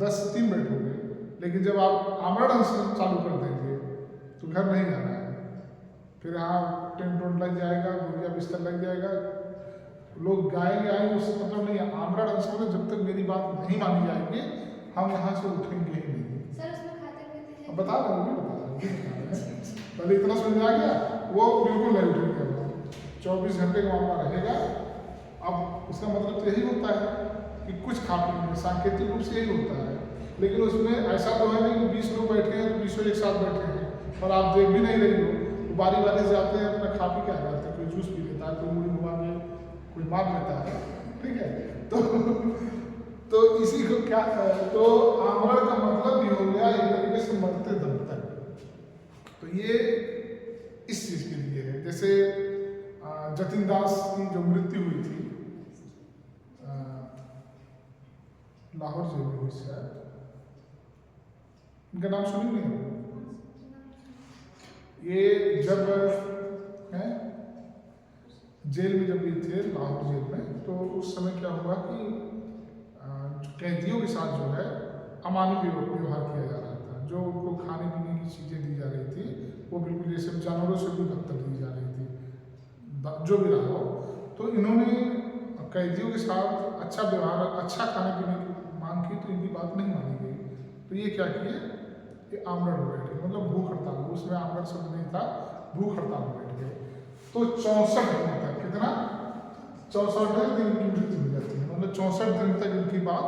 10 से 3 बैठोगे, लेकिन जब आप आमरण अनशन चालू कर देंगे तो घर नहीं जाना है, फिर यहाँ टेंट वेंट लग जाएगा, बोरिया बिस्तर लग जाएगा, लोग गाएंगे आएंगे, उससे मतलब नहीं है। आमरण अनशन में जब तक मेरी बात नहीं मानी जाएगी हम यहाँ से उठेंगे ही नहीं। सर उसमें खाते पीते अब बता रहे हैं, पहले इतना समझ आ गया, वो बिल्कुल नहीं उठेंगे। 24 घंटे का मामला रहेगा। अब उसका मतलब तो यही होता है कि कुछ खा पीएंगे, सांकेतिक रूप से यही होता है। लेकिन उसमें ऐसा तो है नहीं कि 20 लोग बैठे हैं तो 20 एक साथ बैठे हैं और आप देख भी नहीं रही हो, तो बारी बारी से आते हैं, अपना खा पी के आ जाते हैं। कोई जूस पी लेता है, कोई मुड़ी घुमा के कोई मार लेता है, ठीक है। तो इसी को क्या, तो आमरण का मतलब भी हो गया एक तरीके से मरते दम तक। तो ये इस चीज के लिए है। जैसे जतिन दास की जो मृत्यु हुई थी लाहौर जेल में हुई शायद, इनका नाम सुनी नहीं? ये जब है जेल में जब ये थे लाहौर जेल में, तो उस समय क्या हुआ कि कैदियों के साथ जो है अमानवीय व्यवहार किया जा रहा था। जो उनको खाने पीने की चीज़ें दी जा रही थी वो बिल्कुल जैसे जानवरों से भी बदतर दी जा रही थी, जो भी रहा हो। तो इन्होंने कैदियों के साथ अच्छा व्यवहार, अच्छा खाने पीने की मांग की, तो इनकी बात नहीं मानी गई। तो ये क्या किए, ये आमरण में बैठ गए, मतलब भूख हड़ताल। उसमें आमरण शब्द नहीं था, भूख हड़ताल में बैठ गए। तो 64 दिन तक, कितना, 64 दिन की मृत्यु हो जाती है, मतलब 64 दिन तक इनकी बात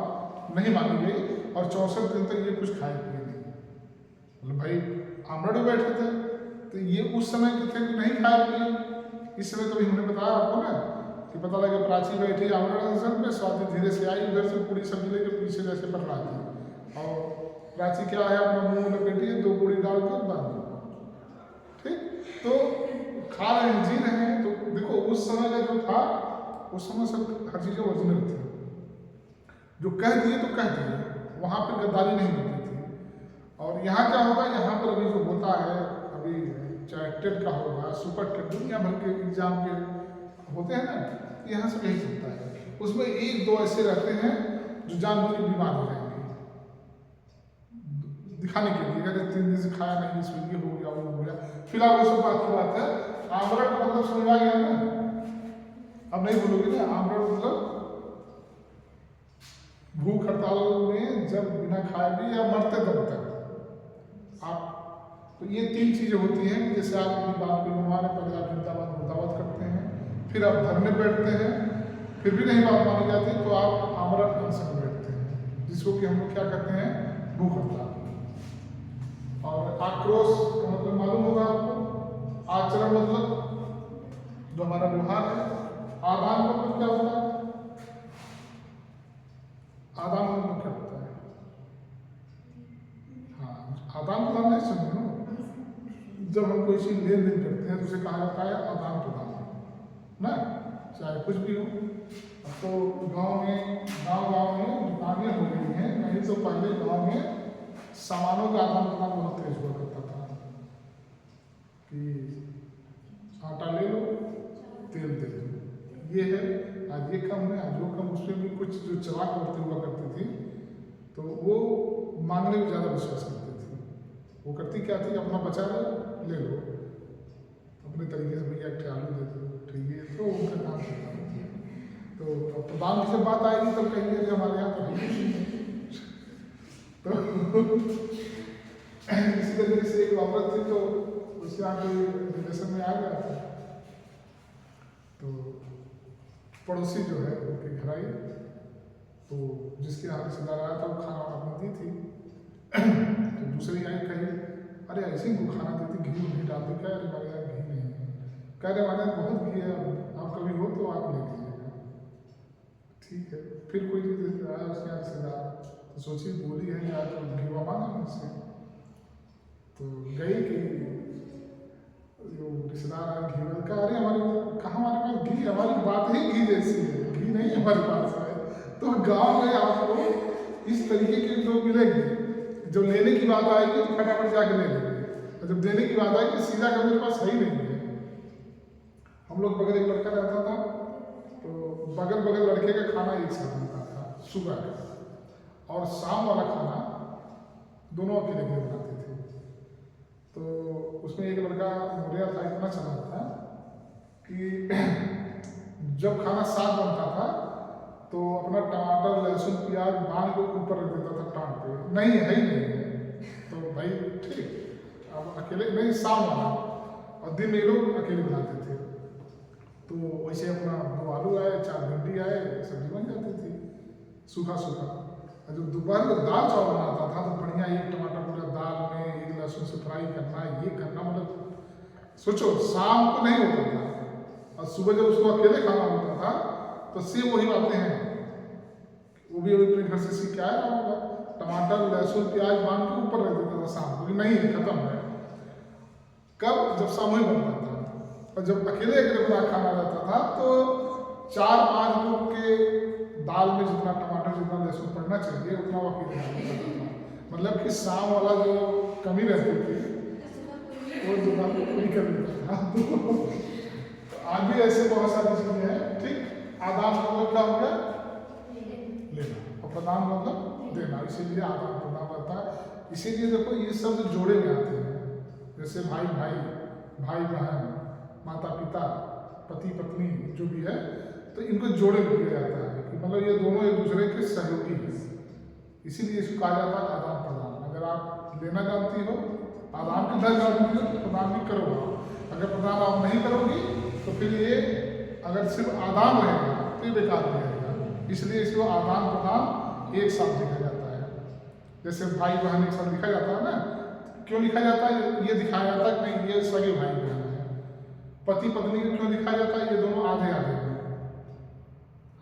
नहीं मानी गई और 64 दिन तक ये कुछ खाए पिए नहीं। मतलब भाई आमरण में बैठे थे तो ये उस समय के थे कि नहीं खाए पिए। इस समय तो हमने बताया आपको ना कि पता लगा प्राची बैठी आमरण अनशन पे, स्वाति धीरे से आई उधर से पूरी सब्जी लेके पीछे जैसे पर लाती, और प्राची क्या है अपना मुंह लपेटी है, 2 पूरी डाल के बांध, ठीक। तो खा रहे हैं, जी रहे हैं। तो देखो उस समय का जो था, उस समय सब हर चीज़ें ओरिजिनल थी। जो कह दिए तो कह दिए, वहाँ पर गद्दारी नहीं होती थी। और यहाँ क्या होगा, यहाँ पर अभी जो होता है, अभी चाहे टेट का होगा, सुपर टेट, दुनिया भर के एग्जाम के होते हैं ना, यहाँ से यही चलता है। उसमें 1-2 ऐसे रहते हैं जो जानबूझ के बीमार हो जाएंगे दिखाने के लिए, अगर 3 दिन से खाया नहीं, इसमें ये हो गया वो हो गया। फिलहाल वो सब बात की बात है। आमरण का मतलब समझ आ गया ना, अब नहीं बोलोगे ना। आमरण मतलब भूख हड़ताल में जब बिना खाए भी या मरते दम तक आप, तो ये 3 चीजें होती हैं कि जैसे आप अपनी बात को मनवाने पर आप जिंदाबाद मुर्दाबाद करते हैं, फिर आप धरने बैठते हैं, फिर भी नहीं बात मानी जाती तो आप आमरण अनशन बैठते हैं, जिसको कि हम लोग क्या कहते हैं, भूख हड़ताल। और आक्रोश का मतलब मालूम होगा आपको। आचरण मतलब जो हमारा व्यवहार है। आदान मतलब क्या होता है, आदान मतलब क्या होता है, हाँ आदान प्रदान नहीं समझे ना। जब हम कोई चीज लेन देन करते हैं तो उसे कहा जाता है आदान प्रदान ना, चाहे कुछ भी हो। अब तो गांव में दुकानें हो गई हैं, नहीं तो पहले गांव में सामानों का आदान प्रदान बहुत तेज हुआ करता था कि आटा ले लो, तेल दे दो, ये है आज ये कम है, आज वो कम। उसमें भी कुछ जो चालाक औरतें हुआ करती थी तो वो मांगने में ज़्यादा विश्वास करती थी। वो करती क्या थी, अपना बचा लो, ले लो, अपने तरीके से भैया एक आलू दे दो, ठीक है, तो उनका काम करता था। तो अब प्रदान की जब बात आएगी तब कहेंगे कि हमारे यहाँ तो इसी तरीके से एक औरत थी, तो उसके यहाँ कोई रिलेशन में आ गया था, तो पड़ोसी जो है उनके घर आई, तो जिसके यहाँ रिश्तेदार आया था वो खाना अपनी दी थी, तो दूसरी आई कही अरे ऐसे ही वो खाना देती, घी नहीं डालती क्या? अरे हमारे यहाँ घी नहीं है। कह रहे हमारे यहाँ बहुत घी है, आप कभी हो तो आप ले लीजिएगा। ठीक है, फिर कोई चीज़ आया उसके यहाँ रिश्तेदार, तो सोची बोली है यार तो घी मांगा मुझसे, तो गई कि जो रिश्तेदार आए घी वाले का, अरे हमारे कहाँ हमारे पास घी, हमारी बात ही घी जैसी है, घी नहीं हमारे पास है। तो गांव में आपको इस तरीके के लोग मिलेंगे, जब लेने की बात आएगी तो फटाफट जाके ले लेंगे, और जब देने की बात आएगी सीधा कर मेरे पास है ही नहीं है। हम लोग बगल एक लड़का रहता था, तो बगल बगल लड़के का खाना एक साथ बनता था, सुबह का और शाम वाला खाना दोनों अकेले के बनाते थे। तो उसमें एक लड़का मोरिया था, इतना चला था कि जब खाना साथ बनता था तो अपना टमाटर लहसुन प्याज बांध के ऊपर रख देता था टांग पे, नहीं है ही नहीं है। तो भाई ठीक, अब अकेले नहीं, शाम वाला, और दिन में ये लोग अकेले बनाते थे। तो वैसे अपना 2 आलू आए, 4 भिंडी आए, सब्जी बन जाती थी सूखा सूखा। और जब दोपहर में दाल चावल बनाता था तो बढ़िया, एक टमाटर पूरा दाल में, एक लहसुन से फ्राई करना, ये करना, मतलब सोचो शाम को नहीं होता था, और सुबह जब उसको अकेले खाना होता था तो सेम वही बातें हैं। वो भी अपने घर से सीख के आया होगा, टमाटर लहसुन प्याज बांध के ऊपर रख देता था शाम को, नहीं है खत्म है। कब? जब सामूहिक बनता था। और जब अकेले अकेले बना खाना रहता था तो 4-5 लोग के दाल में जितना टमाटर जितना लहसुन पड़ना चाहिए उतना वो अकेले डाल देता था। मतलब कि शाम वाला जो कमी रहती थी वो दुकान को पूरी कर देता था। तो आज भी ऐसे बहुत सारी चीजें हैं। ठीक, आदान मतलब क्या हो गया? लेना, और प्रदान मतलब देना, इसीलिए आदान प्रदान रहता है। इसीलिए देखो ये शब्द जोड़े में आते हैं, जैसे भाई भाई, भाई बहन, माता पिता, पति पत्नी जो भी है, तो इनको जोड़े में किया जाता है कि मतलब ये दोनों एक दूसरे के सहयोगी हैं। इसीलिए इसको कहा जाता है आदान प्रदान। अगर आप लेना जानती हो, आदान करना जानती हो, तो प्रदान भी करो। अगर प्रदान आप नहीं करोगी तो फिर ये अगर सिर्फ आदान रहेगा तो ये बेकार रहेगा। इसलिए इसको आदान प्रदान एक साथ लिखा जाता है। जैसे भाई बहन एक साथ लिखा जाता है ना, क्यों लिखा जाता है? ये दिखाया जाता है कि नहीं ये सगे भाई बहन है। पति पत्नी को क्यों लिखा जाता है? ये दोनों आधे आधे हैं,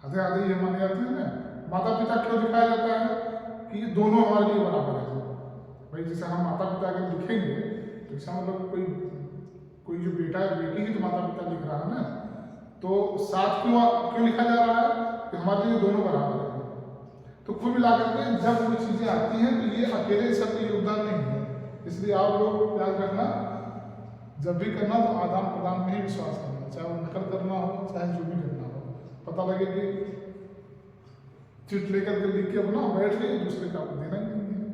आधे आधे ये माने जाते हैं ना। माता पिता क्यों दिखाया जाता है? कि ये दोनों हमारे लिए बराबर है। भाई जैसे हम माता पिता अगर लिखेंगे तो इसका मतलब कोई जो बेटा है बेटी ही तो माता पिता लिख रहा है ना। तो साथ क्यों लिखा जा रहा है? कि हमारे लिए दोनों बराबर है। तो कुल मिलाकर के जब कोई चीजें आती हैं तो ये अकेले सबका योगदान नहीं है। इसलिए आप लोग याद रखना, जब भी करना तो आदान प्रदान में ही विश्वास करना, चाहे वो नकल करना हो चाहे जो भी करना हो। पता लगे कि चिट लेकर के लिख के अपना बैठ गए, दूसरे का आपको देना ही नहीं है।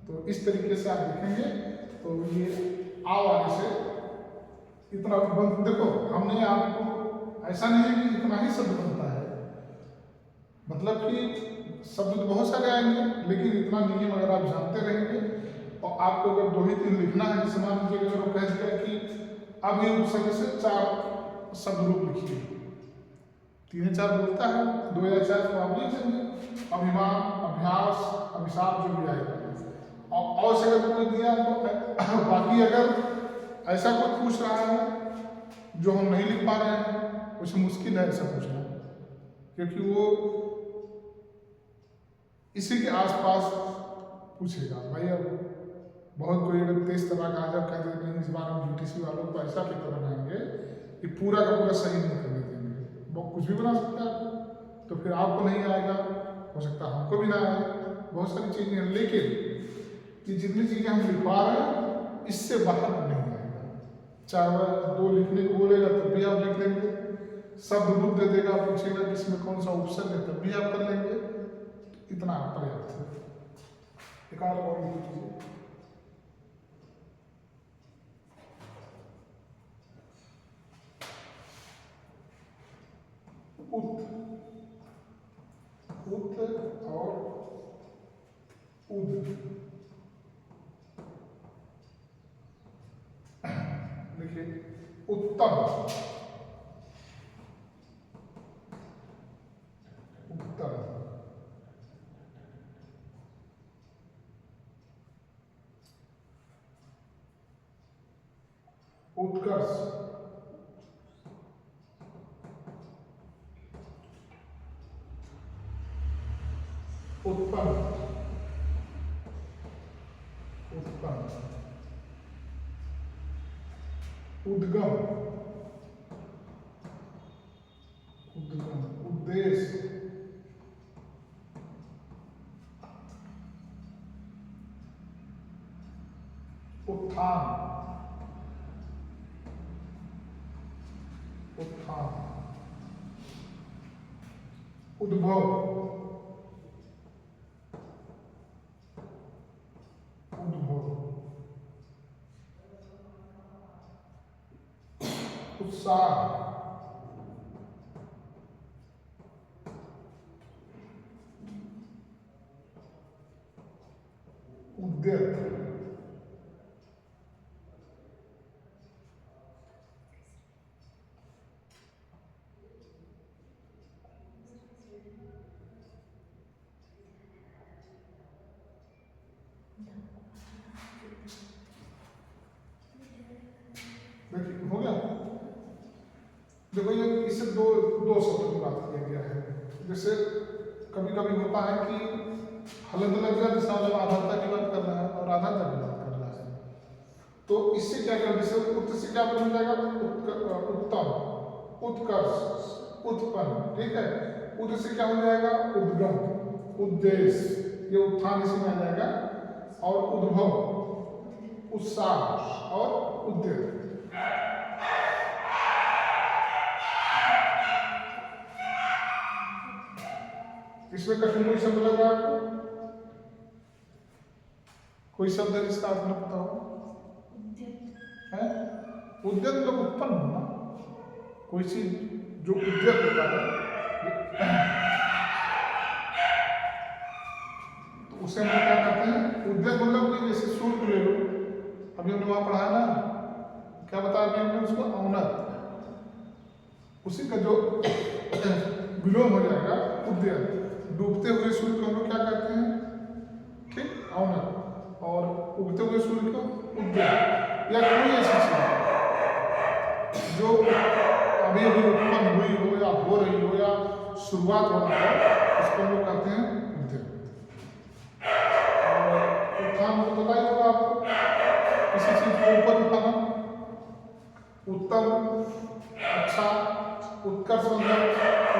तो इस तरीके से आप लिखेंगे तो ये आ वाले से इतना बंद। देखो हमने आपको ऐसा नहीं है कि इतना ही शब्द बनता है, मतलब कि शब्द तो बहुत सारे आएंगे, लेकिन इतना नियम अगर आप जानते रहेंगे और आपको अगर 2 ही 3 लिखना है, जैसे मान लीजिए अगर वो कह दिया कि अब ये शब्द से 4 शब्द रूप लिखिए, 3 या 4 बोलता है, 2 या 4 तो आप लिख देंगे। अभिमान, अभ्यास, अभिशाप जो भी आएगा, और से अगर कोई दिया तो बाकी अगर ऐसा कोई पूछ रहा है जो हम नहीं लिख पा रहे हैं, कुछ मुश्किल है ऐसा पूछना, क्योंकि वो इसी के आसपास पूछेगा। भाई अब बहुत कोई अगर तेज तरह का जब कह देते हैं इस बार हम यूटीसी वालों को ऐसा पेपर बनाएंगे कि पूरा का पूरा सही नहीं करने देंगे, वो कुछ भी बना सकता है, तो फिर आपको नहीं आएगा, हो सकता है हमको भी ना आए। बहुत सारी चीजें हैं, लेकिन ये जितनी चीजें हम लिखवा रहे हैं इससे बाहर नहीं आएगा। चाहे वह 2 लिखने को बोलेगा तब भी आप लिख लेंगे, शब्द रूप दे देगा, पूछेगा कि इसमें कौन सा ऑप्शन है तब भी आप कर लेंगे। इतना पर्याप्त है। एक और लिख लीजिए, उत और उद। देखिए उत्तम, उत्तर, उत्कर्ष, उत्पन्न, उत्पन्न, उद्गम, उद्गम, उद्देश्य, उत्थान, उत्थान, उद्भव, उद्भव, उत्साह, उद्यत, देखिए हो गया। देखो ये इससे दो दो शब्दों की बात किया गया है। जैसे कभी कभी होता है कि हलंत लग जाए, जिसका मतलब आधारता की बात कर रहा है और आधारता की बात कर रहा है, तो इससे क्या कर, जैसे उत्तर से क्या बन जाएगा, उत्तम, उत्कर्ष, उत्पन्न, ठीक है। उद से क्या हो जाएगा, उद्गम, उद्देश्य, ये उत्थान इसी में आ जाएगा, और उद्भव, उत्साह और उद्यत। इसमें कठिन कोई शब्द लग रहा है आपको? कोई शब्द है जिसका आपने पता हो? है उद्यत मतलब उत्पन्न होना, कोई चीज जो उद्यत होता है तो उसे हम क्या कहते हैं, उद्यत मतलब कि जैसे शुल्क ले लो, अभी हमने वहां पढ़ा ना, क्या बताया अभी हमने उसको, औनत, उसी का जो विलोम हो जाएगा उद्यत। डूबते हुए सूर्य को हम लोग क्या कहते हैं, ठीक, औनत, और उगते हुए सूर्य को उद्यत। या कोई ऐसी चीज जो अभी अभी उत्पन्न हुई हो या हो रही हो या शुरुआत हो रहा हो, उसको हम लोग कहते हैं उद्यत। और उत्थान को पता ही होगा आपको, किसी चीज को ऊपर उठाना, उत्तम अच्छा, उत्कर्ष मतलब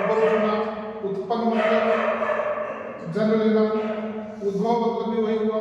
ऊपर उठना, उत्पन्न मतलब जन्म लेना, उद्भव मतलब भी वही हुआ,